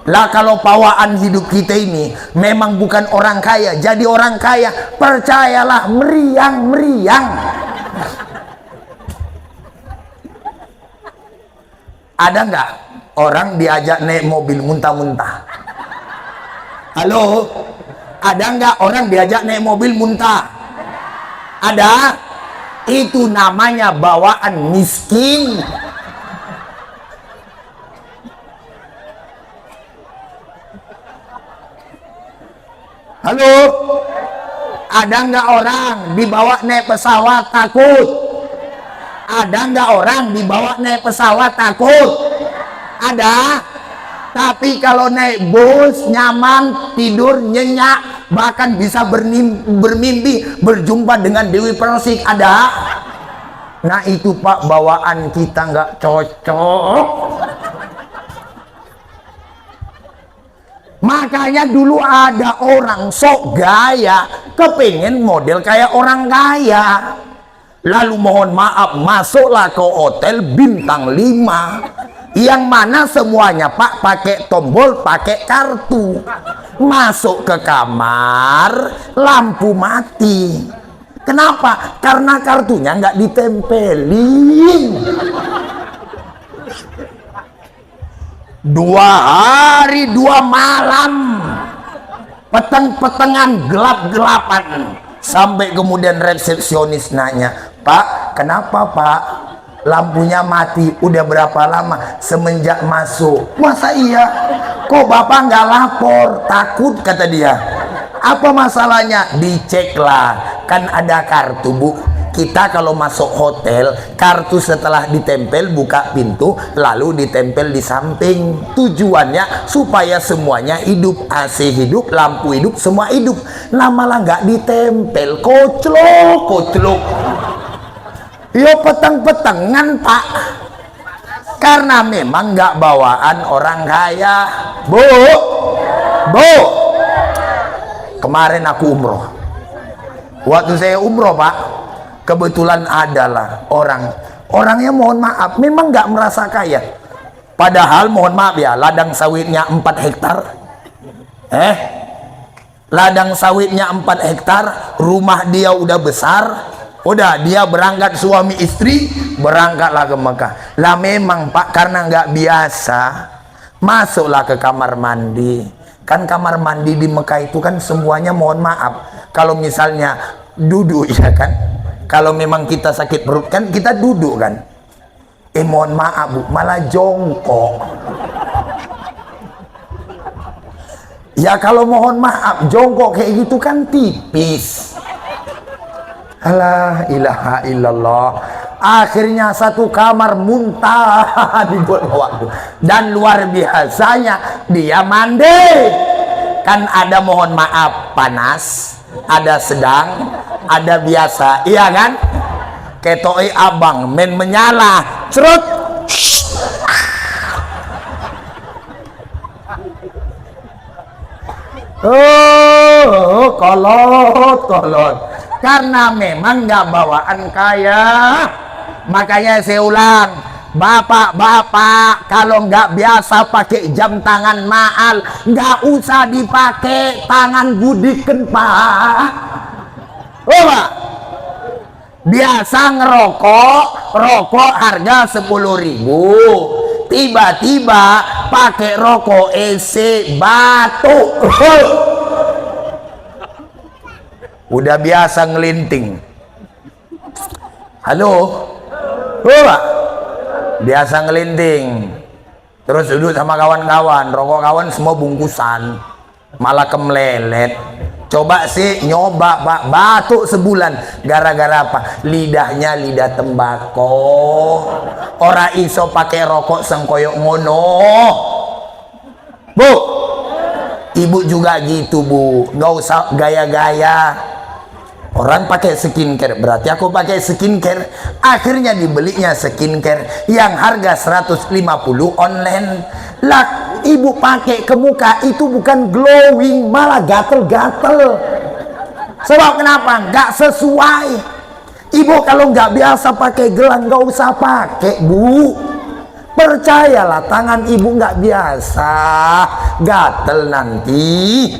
Lah kalau pawaan hidup kita ini memang bukan orang kaya, jadi orang kaya, percayalah meriang. Ada nggak orang diajak naik mobil muntah-muntah? Halo? Ada nggak orang diajak naik mobil muntah? Ada? Itu namanya bawaan miskin. Halo? Ada nggak orang dibawa naik pesawat takut? Ada nggak orang dibawa naik pesawat takut? Ada? Tapi kalau naik bus nyaman, tidur nyenyak, bahkan bisa bermimpi berjumpa dengan Dewi Persik. Ada? Nah itu Pak, bawaan kita nggak cocok. Makanya dulu ada orang sok gaya, kepengen model kayak orang kaya. Lalu mohon maaf, masuklah ke hotel bintang 5 yang mana semuanya Pak pakai tombol, pakai kartu. Masuk ke kamar, lampu mati. Kenapa? Karena kartunya nggak ditempelin. 2 hari 2 malam, peteng-petengan, gelap-gelapan. Sampai kemudian resepsionis nanya, Pak, kenapa Pak? Lampunya mati. Udah berapa lama? Semenjak masuk. Masa iya? Kok Bapak nggak lapor? Takut, kata dia. Apa masalahnya? Diceklah. Kan ada kartu, Bu. Kita kalau masuk hotel, kartu setelah ditempel, buka pintu, lalu ditempel di samping. Tujuannya supaya semuanya hidup. AC hidup, lampu hidup, semua hidup. Nah malah nggak ditempel. Koclok. Yo peteng-petengan Pak, karena memang nggak bawaan orang kaya. Bu, kemarin aku umroh. Waktu saya umroh Pak, kebetulan adalah orangnya mohon maaf memang nggak merasa kaya. Padahal mohon maaf ya, ladang sawitnya 4 hektar. Ladang sawitnya 4 hektar, rumah dia udah besar. Udah dia berangkat suami istri, berangkatlah ke Mekah. Lah memang Pak, karena nggak biasa, masuklah ke kamar mandi. Kan kamar mandi di Mekah itu kan semuanya mohon maaf, kalau misalnya duduk ya kan, kalau memang kita sakit perut kan kita duduk kan. Mohon maaf Bu, malah jongkok. Ya kalau mohon maaf, jongkok kayak gitu kan tipis. La ilaha illallah. Akhirnya satu kamar muntah dibuat waktu. Dan luar biasanya dia mandi. Kan ada mohon maaf panas, ada sedang, ada biasa, iya kan? Ketoi abang men menyala, cerut. Oh, kolot. Karena memang nggak bawaan kaya. Makanya saya ulang, bapak-bapak kalau nggak biasa pakai jam tangan mahal, nggak usah dipakai tangan budiken Pak. Oh Pak, biasa rokok harga 10.000, tiba-tiba pakai rokok EC batuk. Udah biasa ngelinting. Halo? Pak, biasa ngelinting. Terus duduk sama kawan-kawan, rokok kawan semua bungkusan, malah kemelelet. Coba sih nyoba Pak, batuk sebulan gara-gara apa? Lidahnya lidah tembakau. Ora iso pakai rokok sengkoyok ngono. Bu, ibu juga gitu Bu, nggak usah gaya-gaya. Orang pakai skincare, berarti aku pakai skincare. Akhirnya dibelinya skincare yang harga 150 online. Lah, ibu pakai ke muka itu bukan glowing, malah gatel-gatel. Sebab kenapa? Nggak sesuai. Ibu kalau nggak biasa pakai gelang, nggak usah pakai Bu. Percayalah, tangan ibu nggak biasa, gatel nanti.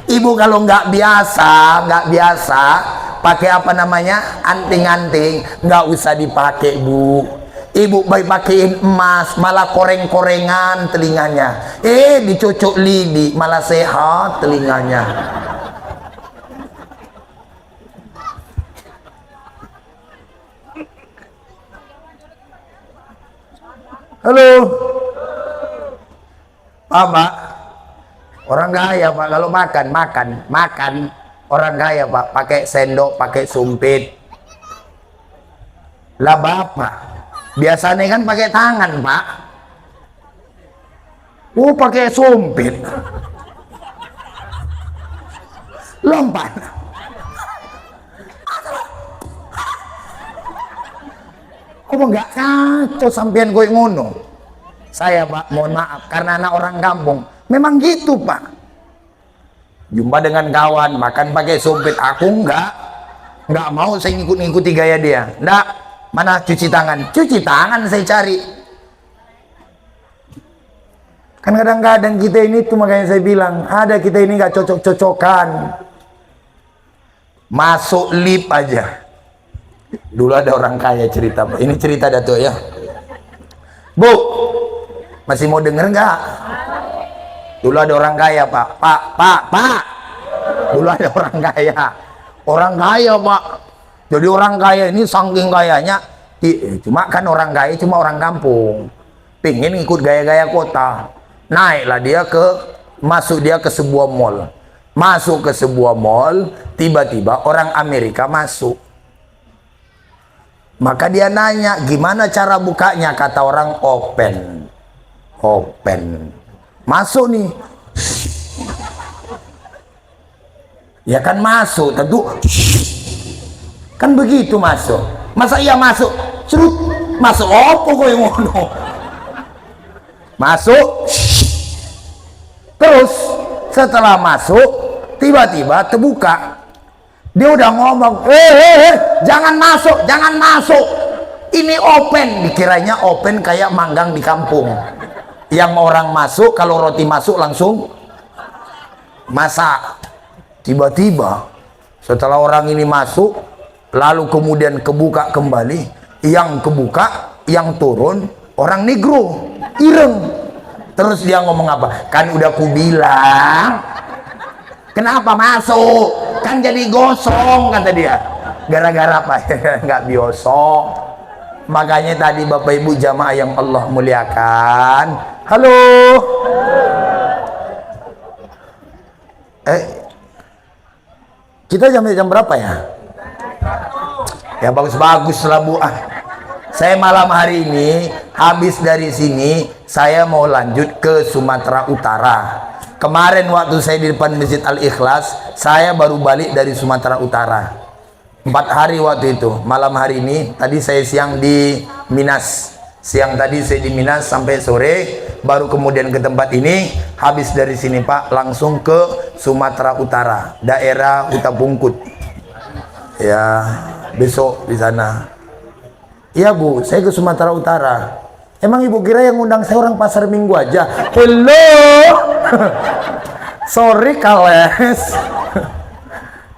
Ibu kalau nggak biasa pakai apa namanya, anting-anting, nggak usah dipakai Bu. Ibu baik pakein emas malah koreng-korengan telinganya, dicocok lidi malah sehat telinganya. Halo Pak, orang kaya Pak kalau makan orang kaya Pak, pakai sendok, pakai sumpit. Lah Bapak biasanya kan pakai tangan Pak, pakai sumpit, lompat. Kok nggak kacau sampean gue ngono? Saya Pak, mohon maaf karena anak orang kampung memang gitu Pak. Jumpa dengan kawan makan pakai sumpit, aku nggak mau saya ngikuti gaya dia. Nggak, mana cuci tangan saya cari. Kan kadang-kadang kita ini tuh, makanya saya bilang ada kita ini nggak cocok-cocokan. Masuk lift aja. Dulu ada orang kaya cerita, ini cerita Datuk ya. Bu, masih mau denger nggak? Dulu ada orang kaya Pak. Pak. Dulu ada orang kaya Pak. Jadi orang kaya ini saking kayanya, cuma kan orang kaya cuma orang kampung, pingin ikut gaya-gaya kota. Naiklah dia masuk ke sebuah mall. Masuk ke sebuah mall, tiba-tiba orang Amerika masuk. Maka dia nanya, gimana cara bukanya? Kata orang, open. Masuk nih. Ya kan masuk, tentu. Kan begitu masuk. Masa iya masuk? Serut. Masuk apa kok yang ngono? Masuk. Terus setelah masuk, tiba-tiba terbuka. Dia udah ngomong, jangan masuk, ini open. Dikiranya open kayak manggang di kampung, yang orang masuk kalau roti masuk langsung masak. Tiba-tiba setelah orang ini masuk, lalu kemudian kebuka kembali, yang kebuka, yang turun orang negro, ireng. Terus dia ngomong apa? Kan udah kubilang, kenapa masuk? Kan jadi gosong, kata dia. Gara-gara apa? Nggak biosok. Makanya tadi Bapak Ibu jamaah yang Allah muliakan, halo. Kita jam berapa ya? Ya bagus-bagus lah Bu. Saya malam hari ini habis dari sini, saya mau lanjut ke Sumatera Utara. Kemarin waktu saya di depan Masjid Al-Ikhlas, saya baru balik dari Sumatera Utara. 4 hari waktu itu. Malam hari ini, tadi saya siang di Minas. Siang tadi saya di Minas sampai sore, baru kemudian ke tempat ini. Habis dari sini Pak, langsung ke Sumatera Utara, daerah Utapungkut. Ya, besok di sana. Iya Bu, saya ke Sumatera Utara. Emang Ibu kira yang ngundang saya orang pasar Minggu aja? Hello. Sorry kales.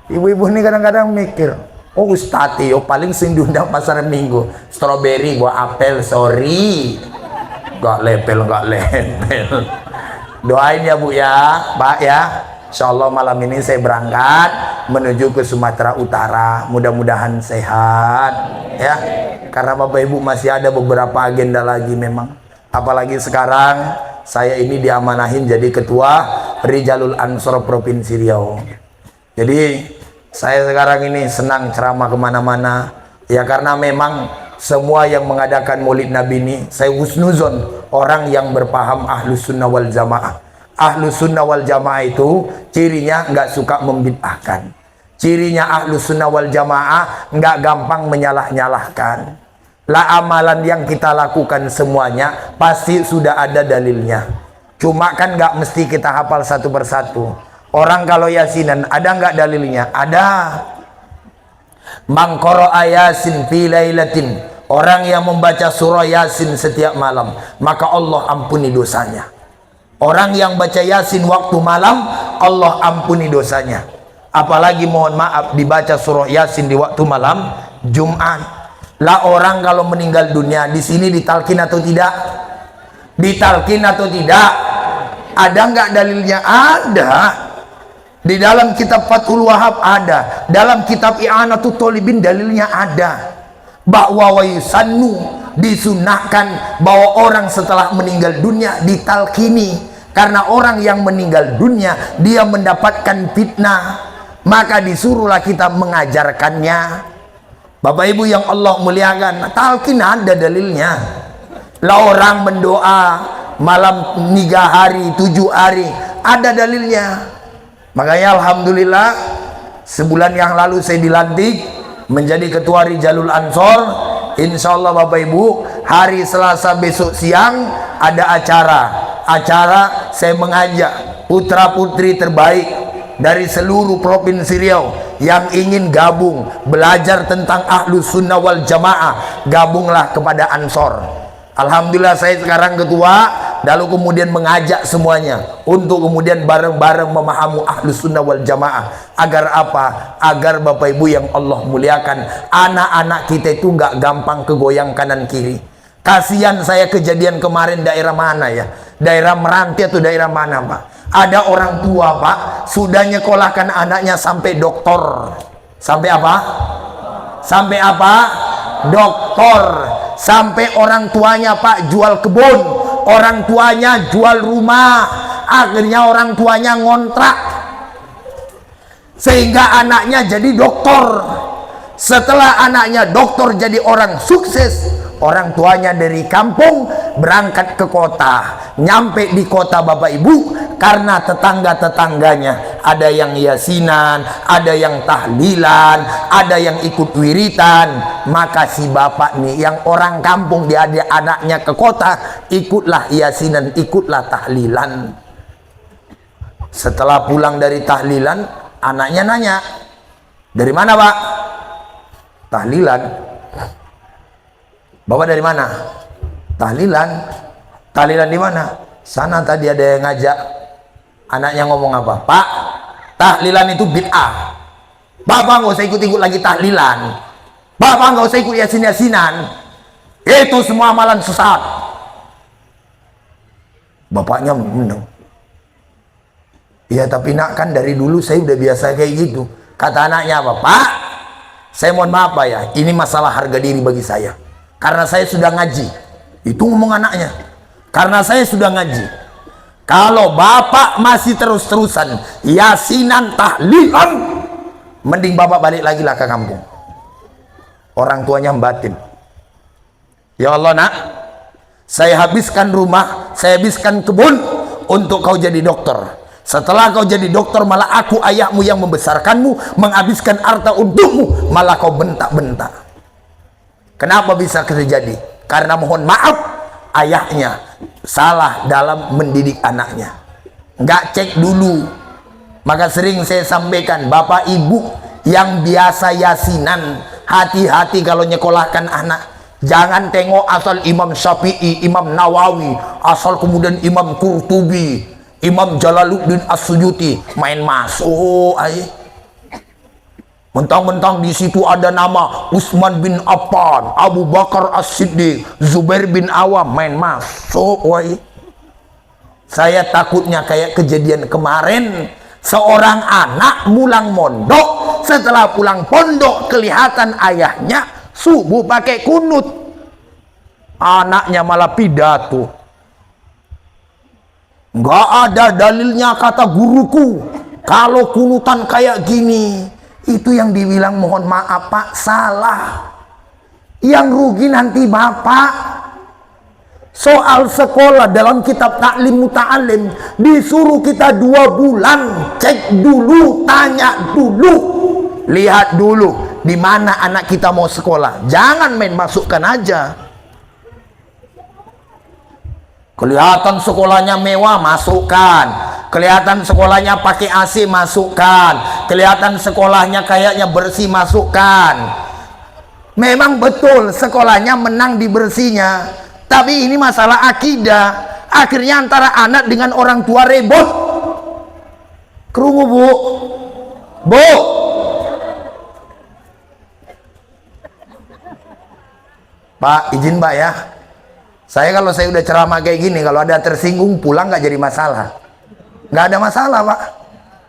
Ibu-ibu ini kadang-kadang mikir, oh Ustati, paling sing diundang pasar Minggu. Strawberry, gua apel, sorry. Gak lepel. Doain ya Bu ya, Pak ya. Insya Allah malam ini saya berangkat menuju ke Sumatera Utara. Mudah-mudahan sehat ya. Karena Bapak Ibu masih ada beberapa agenda lagi memang. Apalagi sekarang saya ini diamanahin jadi ketua Rijalul Ansor Provinsi Riau. Jadi saya sekarang ini senang ceramah kemana-mana, ya karena memang semua yang mengadakan Maulid Nabi ini saya husnuzon orang yang berpaham Ahlus Sunnah wal Jamaah. Ahlus Sunnah wal Jamaah itu cirinya nggak suka membid'ahkan. Cirinya Ahlus Sunnah wal Jamaah nggak gampang menyalah-nyalahkan. Lah amalan yang kita lakukan semuanya pasti sudah ada dalilnya. Cuma kan nggak mesti kita hafal satu persatu. Orang kalau yasinan ada nggak dalilnya? Ada. Man qara'a yasin fi lailatin, orang yang membaca surah yasin setiap malam, maka Allah ampuni dosanya. Orang yang baca yasin waktu malam, Allah ampuni dosanya. Apalagi mohon maaf dibaca surah yasin di waktu malam Jumat. Lah orang kalau meninggal dunia di sini ditalkin atau tidak? Ditalkin atau tidak? Ada nggak dalilnya? Ada. Di dalam kitab Fathul Wahab ada, dalam kitab I'anatul Thalibin dalilnya ada. Bahwa wayusannu, disunahkan bahwa orang setelah meninggal dunia ditalkini, karena orang yang meninggal dunia dia mendapatkan fitnah, maka disuruhlah kita mengajarkannya. Bapak Ibu yang Allah muliakan, talkin ada dalilnya. Lah orang mendoa malam 3 hari 7 hari ada dalilnya. Makanya alhamdulillah sebulan yang lalu saya dilantik menjadi ketua Rijalul Ansor. Insya Allah Bapak Ibu hari Selasa besok siang ada acara saya mengajak putra putri terbaik dari seluruh provinsi Riau yang ingin gabung belajar tentang Ahlus Sunnah wal Jamaah, gabunglah kepada Ansor. Alhamdulillah saya sekarang ketua, lalu kemudian mengajak semuanya untuk kemudian bareng-bareng memahami Ahlus Sunnah wal Jamaah. Agar apa? Agar Bapak Ibu yang Allah muliakan, anak-anak kita itu nggak gampang kegoyang kanan kiri. Kasihan saya kejadian kemarin daerah mana ya? Daerah Meranti atau daerah mana Pak? Ada orang tua Pak, sudah nyekolahkan anaknya sampai doktor. Sampai apa? Sampai apa? Doktor. Sampai orang tuanya Pak jual kebun, orang tuanya jual rumah, akhirnya orang tuanya ngontrak, sehingga anaknya jadi dokter. Setelah anaknya dokter jadi orang sukses, orang tuanya dari kampung berangkat ke kota. Nyampe di kota Bapak Ibu, karena tetangga-tetangganya ada yang yasinan, ada yang tahlilan, ada yang ikut wiritan, maka si bapak nih yang orang kampung, dia ada anaknya ke kota, ikutlah yasinan, ikutlah tahlilan. Setelah pulang dari tahlilan, anaknya nanya, dari mana Pak? Tahlilan. Bapak dari mana? Tahlilan. Tahlilan di mana? Sana tadi ada yang ngajak. Anaknya ngomong apa? Pak, tahlilan itu bid'ah. Bapak nggak usah ikut-ikut lagi tahlilan. Bapak nggak usah ikut yasin-yasinan. Itu semua amalan sesat. Bapaknya menang. Ya tapi nak, kan dari dulu saya udah biasa kayak gitu. Kata anaknya apa? Pak, saya mohon maaf Pak ya, ini masalah harga diri bagi saya. Karena saya sudah ngaji. Itu ngomong anaknya. Karena saya sudah ngaji. Kalau bapak masih terus-terusan yasinan tahlilan, mending bapak balik lagi lah ke kampung. Orang tuanya batin. Ya Allah nak, saya habiskan rumah, saya habiskan kebun untuk kau jadi dokter. Setelah kau jadi dokter, malah aku ayahmu yang membesarkanmu menghabiskan harta untukmu, malah kau bentak-bentak. Kenapa bisa terjadi? Karena mohon maaf, ayahnya salah dalam mendidik anaknya, nggak cek dulu. Maka sering saya sampaikan, bapak ibu yang biasa yasinan, hati-hati kalau nyekolahkan anak. Jangan tengok asal Imam Syafi'i, Imam Nawawi, asal kemudian Imam Qurtubi, Imam Jalaluddin As-Suyuti main masuk aja. Mentang-mentang di situ ada nama Utsman bin Affan, Abu Bakar As-Siddiq, Zubair bin Awam, main masuk woy. Saya takutnya kayak kejadian kemarin, seorang anak mulang mondok, setelah pulang pondok kelihatan ayahnya subuh pakai kunut, anaknya malah pidato. Nggak ada dalilnya kata guruku, Kalau kunutan kayak gini, itu yang dibilang mohon maaf Pak, salah. Yang rugi nanti Bapak. Soal sekolah dalam kitab Ta'lim Muta'alim disuruh kita 2 bulan cek dulu, tanya dulu, lihat dulu di mana anak kita mau sekolah. Jangan main masukkan aja. Kelihatan sekolahnya mewah, masukkan. Kelihatan sekolahnya pakai AC, masukkan. Kelihatan sekolahnya kayaknya bersih, masukkan. Memang betul sekolahnya menang di bersihnya, tapi ini masalah akidah. Akhirnya antara anak dengan orang tua ribut. Kerungu Bu? Bu? Pak, izin Pak ya. Kalau saya udah ceramah kayak gini, kalau ada tersinggung pulang nggak jadi masalah. Nggak ada masalah Pak.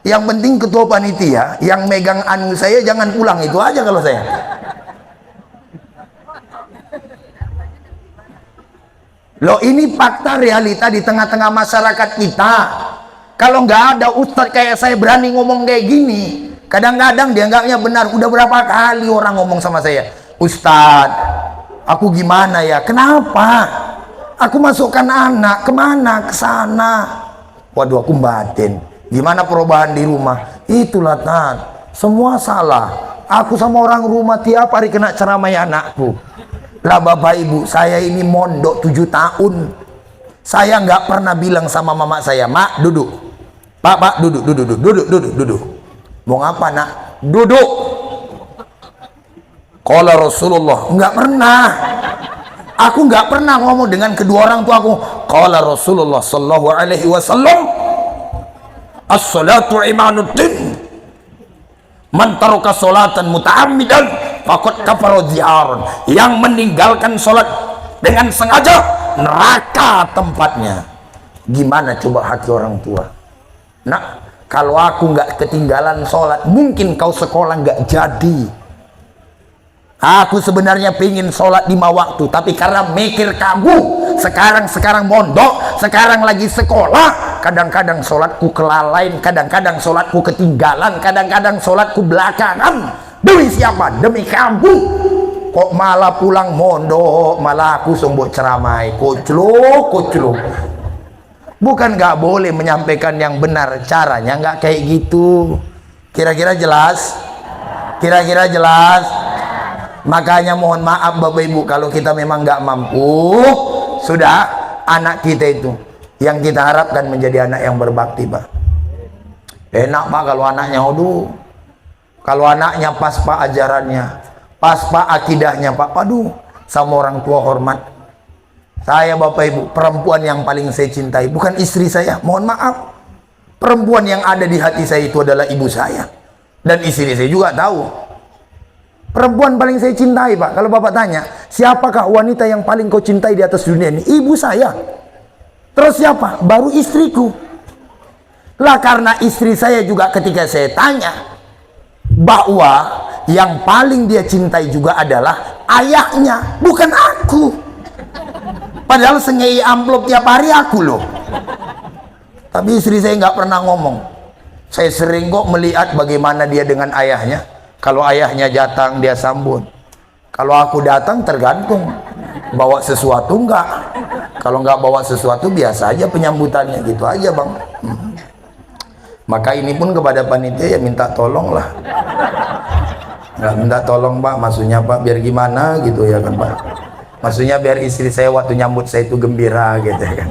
Yang penting ketua panitia yang megang anu saya jangan pulang, itu aja kalau saya. Loh, ini fakta realita di tengah-tengah masyarakat kita. Kalau nggak ada ustadz kayak saya berani ngomong kayak gini, kadang-kadang dianggapnya benar. Udah berapa kali orang ngomong sama saya, Ustadz, aku gimana ya? Kenapa? Aku masukkan anak kemana? Ke sana. Waduh, aku batin. Gimana perubahan di rumah? Itulah Tan, semua salah. Aku sama orang rumah tiap hari kena ceramah anakku. Lah Bapak Ibu, saya ini mondok 7 tahun. Saya nggak pernah bilang sama mama saya, Mak duduk. Pak duduk. Mau ngapa nak? Duduk. Qala Rasulullah. Nggak pernah. Aku nggak pernah ngomong dengan kedua orang tua aku. Qala Rasulullah sallallahu alaihi wasallam, as-salatu imanuddin. Man taraka salatan muta'ammidan faqad kafara zi'aran. Yang meninggalkan sholat dengan sengaja, neraka tempatnya. Gimana coba hati orang tua? Nah, kalau aku nggak ketinggalan sholat, mungkin kau sekolah nggak jadi. Aku sebenarnya pingin sholat 5 waktu, tapi karena mikir kamu sekarang mondok, sekarang lagi sekolah, kadang-kadang sholatku kelalaian, kadang-kadang sholatku ketinggalan, kadang-kadang sholatku belakangan. Demi siapa? Demi kamu. Kok malah pulang mondok, malah aku sungguh ceramai, koclok. Bukan nggak boleh menyampaikan yang benar, caranya nggak kayak gitu. Kira-kira jelas? Kira-kira jelas? Makanya mohon maaf Bapak Ibu, kalau kita memang nggak mampu, sudah, anak kita itu yang kita harapkan menjadi anak yang berbakti Pak. Enak Pak kalau anaknya kalau anaknya pas Pak ajarannya, pas Pak akidahnya Pak, aduh, sama orang tua hormat. Saya Bapak Ibu, perempuan yang paling saya cintai bukan istri saya, mohon maaf. Perempuan yang ada di hati saya itu adalah ibu saya. Dan istri saya juga tahu. Perempuan paling saya cintai Pak, kalau Bapak tanya, siapakah wanita yang paling kau cintai di atas dunia ini? Ibu saya. Terus siapa? Baru istriku. Lah karena istri saya juga ketika saya tanya, bahwa yang paling dia cintai juga adalah ayahnya, bukan aku. Padahal sengei amplop tiap hari aku loh. Tapi istri saya nggak pernah ngomong. Saya sering kok melihat bagaimana dia dengan ayahnya. Kalau ayahnya datang dia sambut. Kalau aku datang tergantung. Bawa sesuatu enggak. Kalau nggak bawa sesuatu biasa aja penyambutannya, gitu aja Bang. Maka ini pun kepada panitia ya minta tolong lah. Nggak minta tolong Pak, maksudnya Pak biar gimana gitu ya kan Pak. Maksudnya biar istri saya waktu nyambut saya itu gembira gitu ya kan.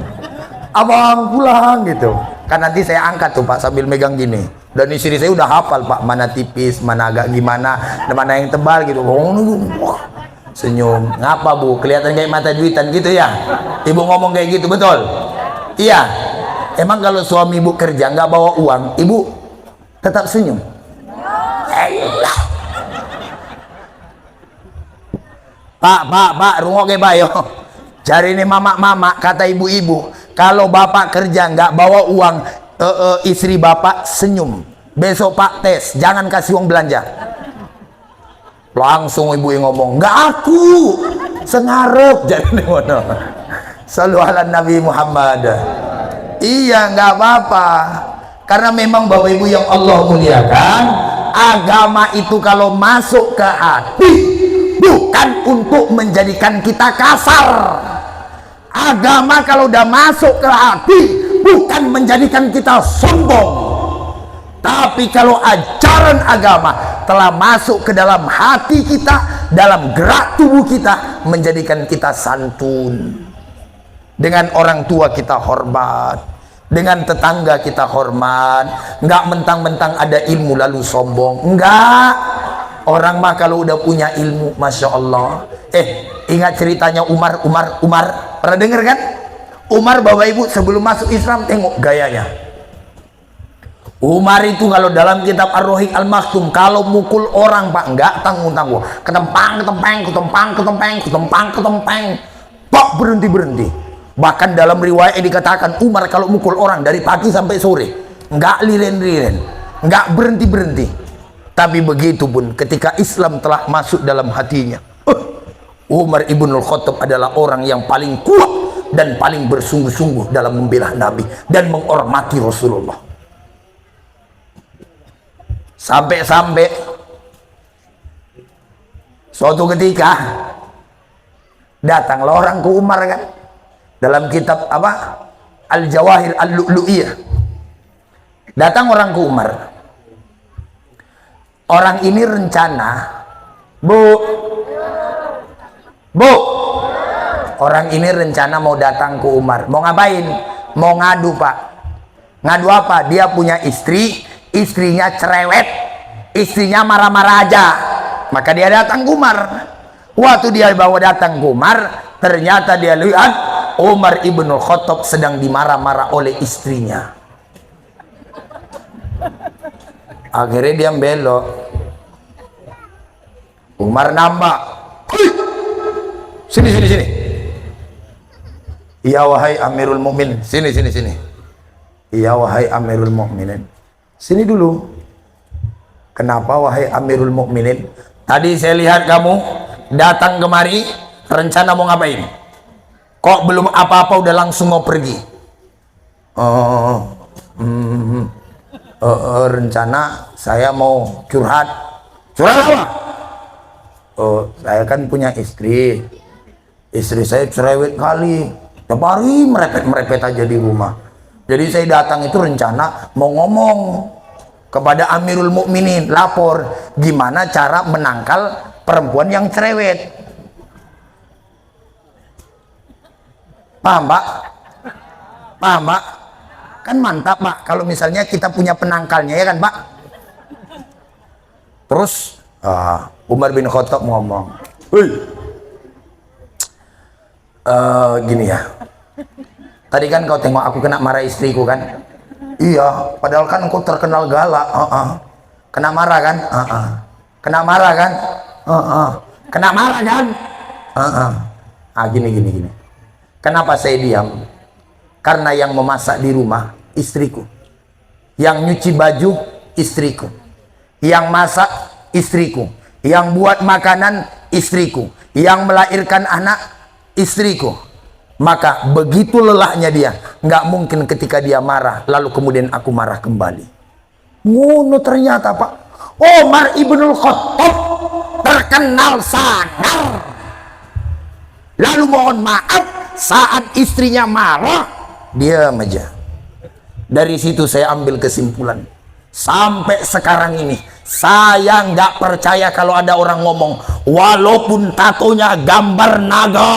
Abang pulang gitu. Kan nanti saya angkat tuh Pak sambil megang gini. Dan istri saya udah hafal Pak, mana tipis, mana agak gimana, dan mana yang tebal gitu. Senyum. Ngapa Bu? Kelihatan kayak mata duitan gitu ya? Ibu ngomong kayak gitu, betul? Iya. Emang kalau suami Ibu kerja nggak bawa uang, Ibu tetap senyum? Pak, rungoke Pak yo. Cari ini mama, kata ibu-ibu, kalau bapak kerja nggak bawa uang, istri bapak senyum. Besok Pak tes, jangan kasih uang belanja. Langsung ibu yang ngomong, nggak aku, sengarep. Jadi mono. Sallu ala Nabi Muhammad. Iya, nggak apa-apa. Karena memang Bapak Ibu yang Allah muliakan, agama itu kalau masuk ke hati bukan untuk menjadikan kita kasar. Agama kalau udah masuk ke hati bukan menjadikan kita sombong. Tapi kalau ajaran agama telah masuk ke dalam hati kita, dalam gerak tubuh kita, menjadikan kita santun. Dengan orang tua kita hormat, dengan tetangga kita hormat, nggak mentang-mentang ada ilmu lalu sombong. Enggak, orang mah kalau udah punya ilmu, Masya Allah. Ingat ceritanya Umar, pernah dengar kan? Umar, Bapak Ibu, sebelum masuk Islam, tengok gayanya. Umar itu kalau dalam kitab Ar-Rahiq Al-Maktum, kalau mukul orang Pak, enggak tanggung-tanggung, ketempang, Pak, berhenti. Bahkan dalam riwayat dikatakan Umar kalau mukul orang dari pagi sampai sore, enggak liren-liren, enggak berhenti. Tapi begitu pun ketika Islam telah masuk dalam hatinya, Umar Ibnul Khattab adalah orang yang paling kuat dan paling bersungguh-sungguh dalam membela Nabi dan menghormati Rasulullah. Sampai suatu ketika datanglah orang ke Umar kan, dalam kitab apa, Al-Jawahir Al-Lu'lu'iyah, datang orang ke Umar. Orang ini rencana, Bu, orang ini rencana mau datang ke Umar. Mau ngapain? Mau ngadu Pak. Ngadu apa? Dia punya istri, istrinya cerewet, istrinya marah-marah aja. Maka dia datang ke Umar. Waktu dia bawa datang ke Umar, ternyata dia lihat Umar Ibnul Khattab sedang dimarah-marah oleh istrinya. Akhirnya dia belok. Umar nambah, sini. Iya wahai Amirul Mukminin, sini. Iya wahai Amirul Mukminin, sini dulu. Kenapa wahai Amirul Mukminin? Tadi saya lihat kamu datang kemari, rencana mau ngapain? Kok belum apa-apa udah langsung mau pergi? Rencana saya mau curhat. Curhat apa? Saya kan punya istri saya cerewet kali, tiap hari merepet aja di rumah. Jadi saya datang itu rencana mau ngomong kepada Amirul Mukminin, lapor gimana cara menangkal perempuan yang cerewet. Paham Pak? Kan mantap Pak kalau misalnya kita punya penangkalnya, ya kan Pak? Terus Umar bin Khattab ngomong, gini ya, tadi kan kau tengok aku kena marah istriku kan? Iya, padahal kan engkau terkenal galak. Kena marah kan? Kena marah kan? Kena marah kan? Gini. Kenapa saya diam? Karena yang memasak di rumah istriku, yang nyuci baju istriku, yang masak istriku, yang buat makanan istriku, yang melahirkan anak istriku. Maka begitu lelahnya dia, nggak mungkin ketika dia marah lalu kemudian aku marah kembali. Ngono ternyata Pak. Umar Ibnul Khattab terkenal sangar, lalu mohon maaf saat istrinya marah diam aja. Dari situ saya ambil kesimpulan, sampai sekarang ini saya nggak percaya kalau ada orang ngomong walaupun tatonya gambar naga,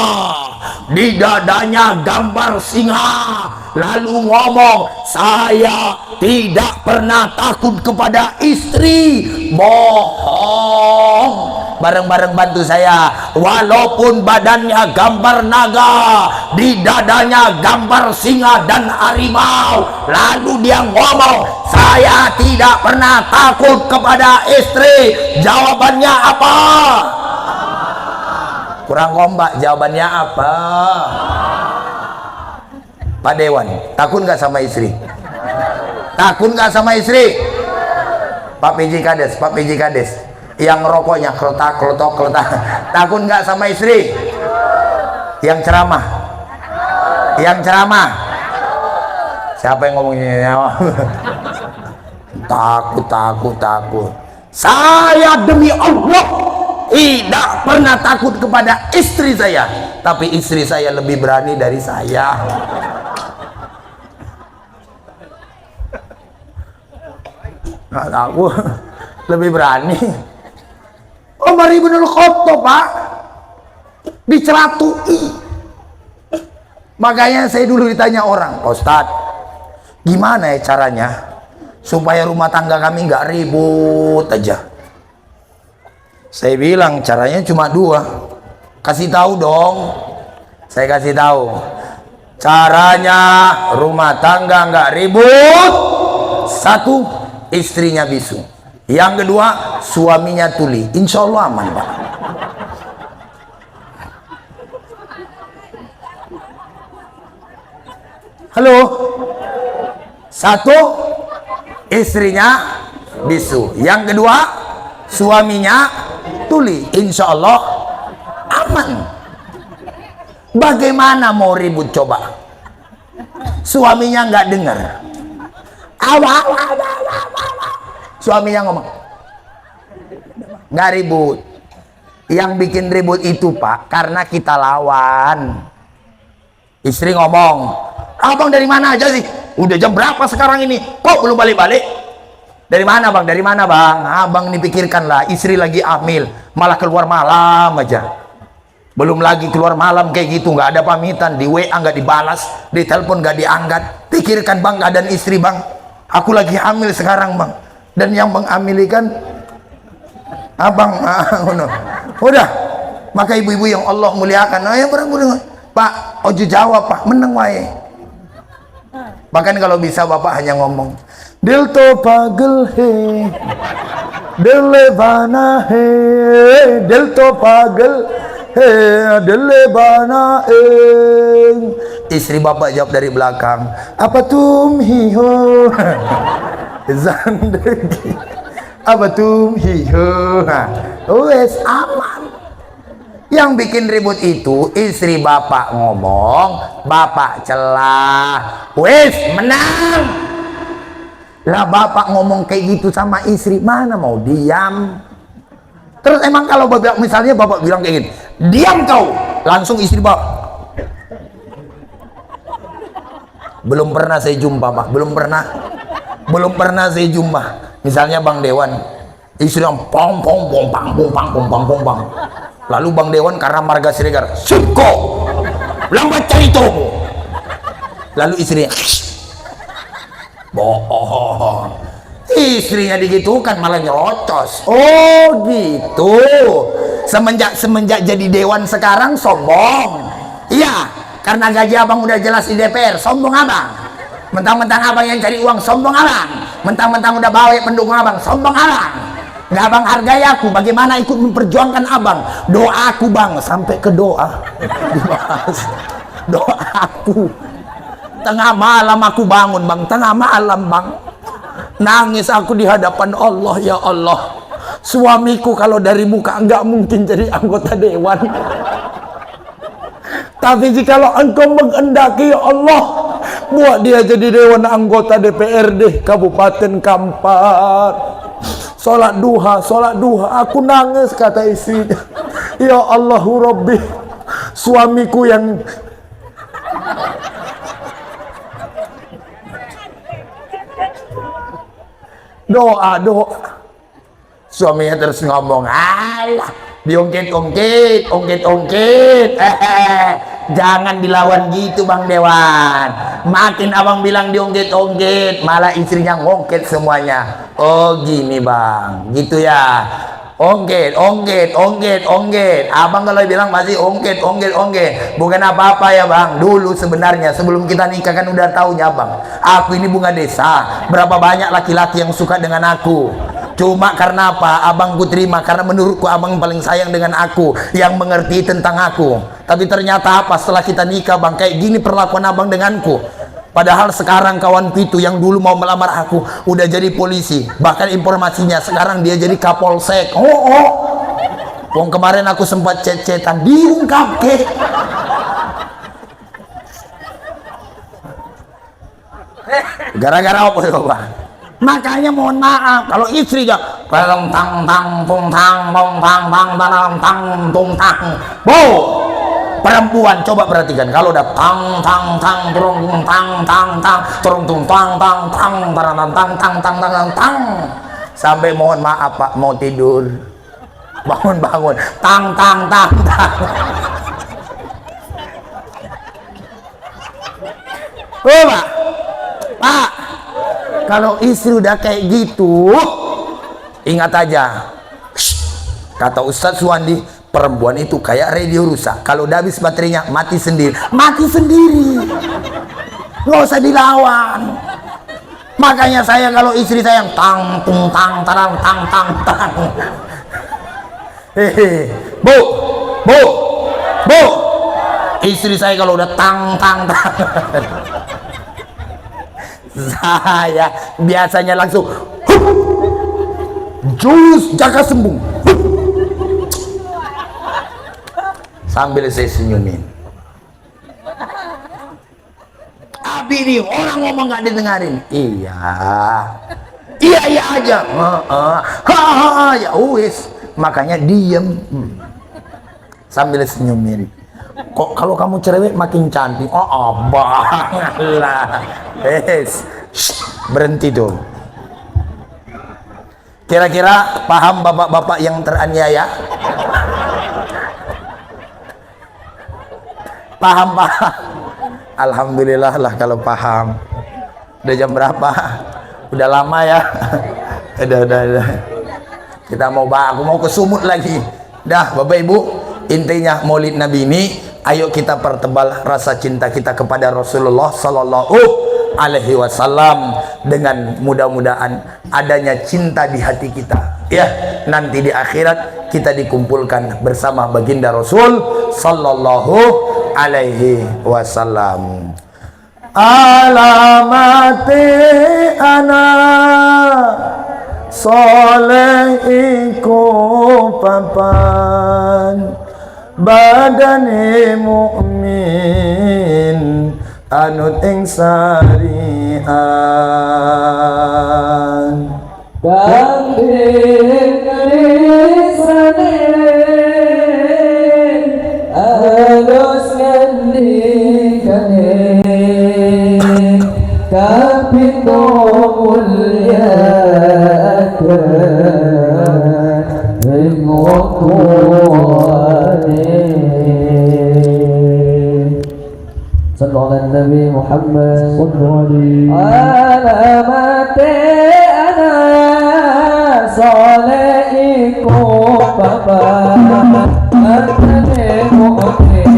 di dadanya gambar singa, lalu ngomong saya tidak pernah takut kepada istri, bohong. Bareng-bareng bantu saya, walaupun badannya gambar naga, di dadanya gambar singa dan harimau, lalu dia ngomong saya tidak pernah takut kepada istri, jawabannya apa? Kurang kompak, jawabannya apa? Pak Dewan, takut nggak sama istri? Takut nggak sama istri? Pak PJ Kades, yang rokoknya kelotak, takut nggak sama istri? Yang ceramah, siapa yang ngomongnya? takut. Saya demi Allah tidak pernah takut kepada istri saya, tapi istri saya lebih berani dari saya. Nggak tahu, lebih berani. Umar ibn al-Khattab, Pak, dicelatui. Makanya saya dulu ditanya orang, Ustadz, gimana ya caranya supaya rumah tangga kami nggak ribut aja? Saya bilang caranya cuma dua. Kasih tahu dong. Saya kasih tahu. Caranya rumah tangga nggak ribut. Satu, istrinya bisu. Yang kedua, suaminya tuli. Insya Allah aman, Pak. Halo. Satu, istrinya bisu. Yang kedua, suaminya tuli. Insya Allah aman. Bagaimana mau ribut coba? Suaminya nggak dengar. Suaminya ngomong, nggak ribut. Yang bikin ribut itu, Pak, karena kita lawan. Istri ngomong, abang dari mana aja sih? Udah jam berapa sekarang ini? Kok belum balik-balik? Dari mana bang? Dari mana bang? Abang dipikirkan lah, istri lagi hamil, malah keluar malam aja. Belum lagi keluar malam kayak gitu, nggak ada pamitan, di WA nggak dibalas, di telepon nggak diangkat. Pikirkan bang keadaan istri bang. Aku lagi hamil sekarang bang, dan yang mengamilikan abang. Udah, maka ibu-ibu yang Allah muliakan, yang berang Pak, ojo jawab Pak, meneng wae. Bahkan kalau bisa Bapak hanya ngomong, Dil to pagel he, dile bana he, dil to pagel he, dile bana he. Istri Bapak jawab dari belakang, apa tum hiho, zandegi, apa tum hiho, wes aman. Yang bikin ribut itu istri Bapak ngomong, Bapak celah, wes menang. Lah Bapak ngomong kayak gitu sama istri, mana mau diam? Terus emang kalau Bapak, misalnya Bapak bilang kayak gini, diam kau, langsung istri Bapak. Belum pernah saya jumpa Pak, belum pernah saya jumpa. Misalnya Bang Dewan, istri yang pong pong pong pang pong pang pong pang pong pang. Lalu Bang Dewan karena marga Siregar, Suko, lambat cari tomo. Lalu istrinya, bohong. Istrinya digitukan malah nyerocos. Oh gitu. Semenjak jadi Dewan sekarang sombong. Iya, karena gaji abang udah jelas di DPR, sombong abang. Mentang-mentang abang yang cari uang, sombong abang. Mentang-mentang udah bawa pendukung abang, sombong abang. Nggak abang hargai aku, bagaimana ikut memperjuangkan abang. Doaku bang, sampai ke doa dibahas. Doaku, tengah malam aku bangun bang, tengah malam bang, nangis aku di hadapan Allah. Ya Allah, suamiku kalau dari muka nggak mungkin jadi anggota dewan, tapi jikalau engkau menghendaki ya Allah, buat dia jadi dewan anggota DPRD Kabupaten Kampar. Sholat duha, aku nangis, kata istrinya. Ya Allahu Rabbi, suamiku yang doa. Suaminya terus ngomong, alah, diungkit-ungkit. Jangan dilawan gitu Bang Dewan. Makin abang bilang diungkit-ungkit, malah istrinya ngungkit semuanya. Oh gini bang, gitu ya. Ungkit. Abang kalau bilang masih ungkit. Bukan apa-apa ya bang. Dulu sebenarnya sebelum kita nikah kan udah tahunya bang, aku ini bunga desa. Berapa banyak laki-laki yang suka dengan aku. Cuma karena apa? Abangku terima karena menurutku abang paling sayang dengan aku, yang mengerti tentang aku. Tapi ternyata apa? Setelah kita nikah bang, kayak gini perlakuan abang denganku. Padahal sekarang kawan itu yang dulu mau melamar aku udah jadi polisi. Bahkan informasinya sekarang dia jadi kapolsek. Wong kemarin aku sempat chat-chatan, diungkap ke. Gara-gara apa ya bang? Makanya mohon maaf kalau istri ya tang tang tang tung tang tong tang tang tang tang tung tang. Bu, perempuan coba perhatikan kalau udah tang tang tang turung tang tang tang turung tung tang tang tang tang tang tang tang tang tang sampai mohon maaf Pak mau tidur bangun tang tang tang tang. Oh Pak, kalau istri udah kayak gitu, ingat aja, kata Ustadz Suwandi, perempuan itu kayak radio rusak. Kalau udah habis baterainya, mati sendiri. Nggak usah dilawan. Makanya saya kalau istri saya yang tang tung tang tarang tang tang tang. Bu, istri saya kalau udah tang tang tang. Saya biasanya langsung jus jaga sembung sambil saya senyumin. Abi nih orang ngomong gak didengarin. Iya aja. Ya wis, makanya diem sambil senyumin. Kok kalau kamu cerewet makin cantik? Oh abang lah. Berhenti tuh. Kira-kira paham bapak-bapak yang teraniaya? Paham? Alhamdulillah lah kalau paham. Udah jam berapa? Udah lama ya. Udah. Kita aku mau ke Sumut lagi. Dah Bapak Ibu, intinya Maulid Nabi ini, ayo kita pertebal rasa cinta kita kepada Rasulullah Sallallahu Alaihi Wasallam dengan mudah-mudahan adanya cinta di hati kita. Ya, nanti di akhirat kita dikumpulkan bersama baginda Rasul Sallallahu Alaihi Wasallam. Alamati ana soleh iku papan badane mukmin anut ing sarian kambing risane alus ngendikane kapindo mulya صلوا على النبي محمد علامات أنا صالحكم بابا أنني مؤمن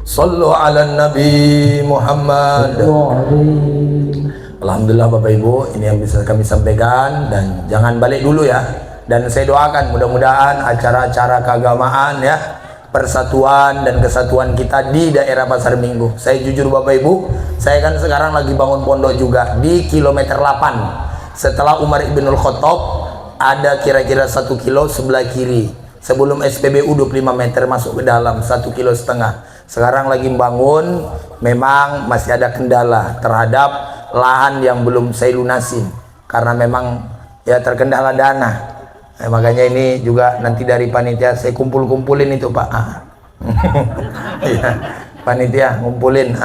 Sallu ala Nabi Muhammad. Alhamdulillah Bapak Ibu, ini yang bisa kami sampaikan, dan jangan balik dulu ya. Dan saya doakan mudah-mudahan acara-acara keagamaan ya, persatuan dan kesatuan kita di daerah Pasar Minggu. Saya jujur Bapak Ibu, saya kan sekarang lagi bangun pondok juga di kilometer 8. Setelah Umar Ibnul Khattab ada kira-kira 1 kilo sebelah kiri. Sebelum SPBU 25 meter masuk ke dalam 1,5 kilo. Sekarang lagi bangun, memang masih ada kendala terhadap lahan yang belum saya lunasin karena memang ya terkendala dana. Makanya ini juga nanti dari panitia saya kumpulin itu Pak. Ya, panitia ngumpulin.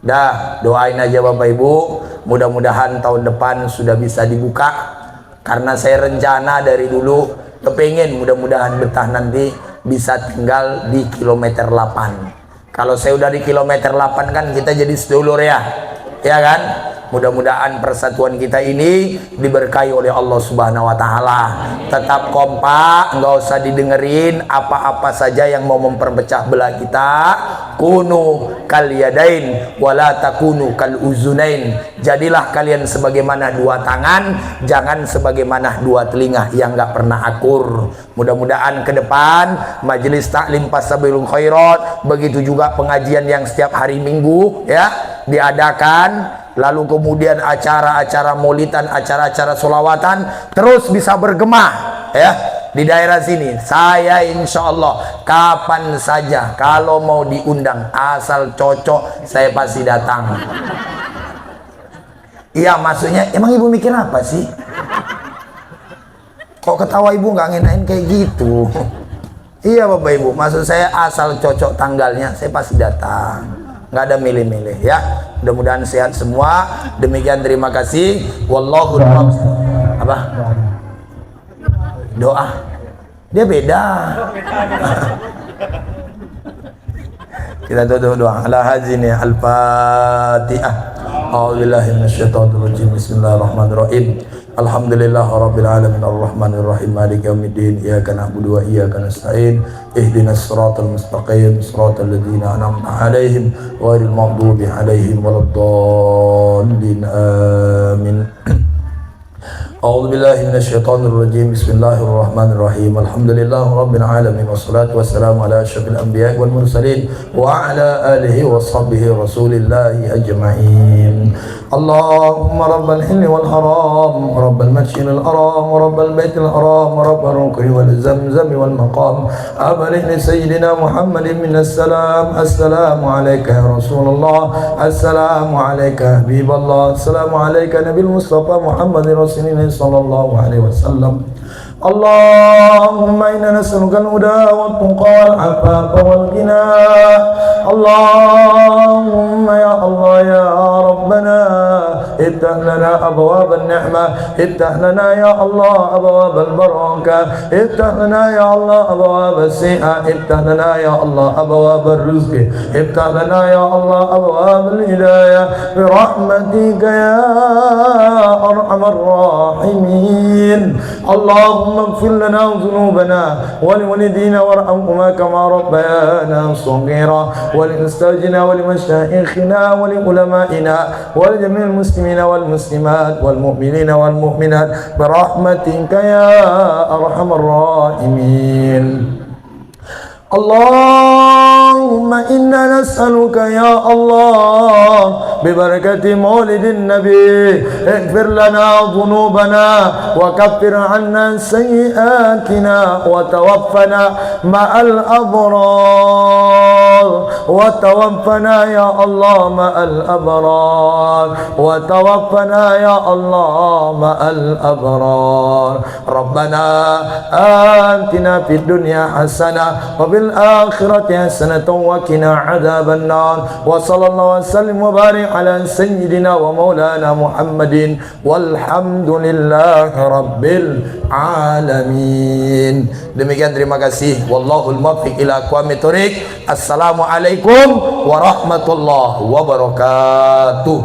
Dah, doain aja Bapak Ibu, mudah-mudahan tahun depan sudah bisa dibuka, karena saya rencana dari dulu kepengen mudah-mudahan betah nanti bisa tinggal di kilometer 8. Kalau saya udah di kilometer 8 kan kita jadi sedulur ya kan? Mudah-mudahan persatuan kita ini diberkahi oleh Allah Subhanahu wa Ta'ala. Tetap kompak, nggak usah didengerin apa-apa saja yang mau memperpecah belah kita. Kunu kal yadain wala takunu kal uzunain. Jadilah kalian sebagaimana dua tangan, jangan sebagaimana dua telinga yang nggak pernah akur. Mudah-mudahan ke depan majelis taklim Pasabilul Khairat, begitu juga pengajian yang setiap hari Minggu ya diadakan, lalu kemudian acara-acara maulidan, acara-acara sholawatan terus bisa bergema ya di daerah sini. Saya insya Allah kapan saja kalau mau diundang, asal cocok saya pasti datang. Iya, maksudnya emang ibu mikir apa sih? Kok ketawa ibu nggak ngenain kayak gitu? Iya Bapak Ibu, maksud saya asal cocok tanggalnya saya pasti datang, nggak ada milih-milih ya. Mudah-mudahan sehat semua. Demikian, terima kasih. Wallahu apa? Doa. Dia beda. Kita tutup doa. Ala hazini al-Fatihah. A'udzubillahi minasyaitonirrajim. Bismillahirrahmanirrahim. Alhamdulillahirabbil alamin arrahmanir rahim maliki yaumiddin iyyaka na'budu wa iyyaka nasta'in ihdinas siratal mustaqim siratal ladzina an'amta 'alaihim ghairil maghdubi 'alaihim waladdallin amin. A'udzu billahi minasyaitonir rajim. Bismillahirrahmanirrahim. Alhamdulillahirabbil alamin wassalatu wassalamu ala asyrafil anbiya'i wal mursalin wa ala alihi washabbihi rasulillahi ajma'in. Allahumma rabbal hilli wal haram, rabbal masjidil haram, rabbal baitil haram, rabbal rukni wal zamzam wal maqam. Abaligh li sayyidina Muhammadin minas salam. Assalamu alayka ya Rasulullah, assalamu alayka habiballah, assalamu alayka nabil Mustafa Muhammadin Rasulillah sallallahu alaihi wasallam. اللهم إنا نسألك الهدى والتقى والعفاف والغنى اللهم يا الله يا ربنا افتح لنا أبواب النعمة افتح لنا يا الله أبواب البركة افتح لنا يا الله أبواب السعة افتح لنا يا الله أبواب الرزق افتح لنا يا الله أبواب الهداية برحمتك يا أرحم الراحمين اللهم اغفر لنا ذنوبنا ولوالدينا وارحمهما كما ربيانا صغيرا ولأستاذنا ولمشايخنا ولعلمائنا ولجميع المسلمين والمسلمات والمؤمنين والمؤمنات برحمتك يا أرحم الراحمين اللهم إنا نسألك يا الله ببركة مولد النبي اغفر لنا ذنوبنا وكفر عنا سيئاتنا وتوفنا مع الأبرار وتوفنا يا الله مع الأبرار وتوفنا يا الله مع الأبرار ربنا آتنا في الدنيا حسنة وفي الآخرة حسنة وقنا عذاب النار وصلى الله وسلم وبارك على سيدنا ومولانا محمد والحمد لله rabbil alamin. Demikian, terima kasih. Wallahul muwaffiq ila aqwamit thoriq. Assalamualaikum warahmatullahi wabarakatuh.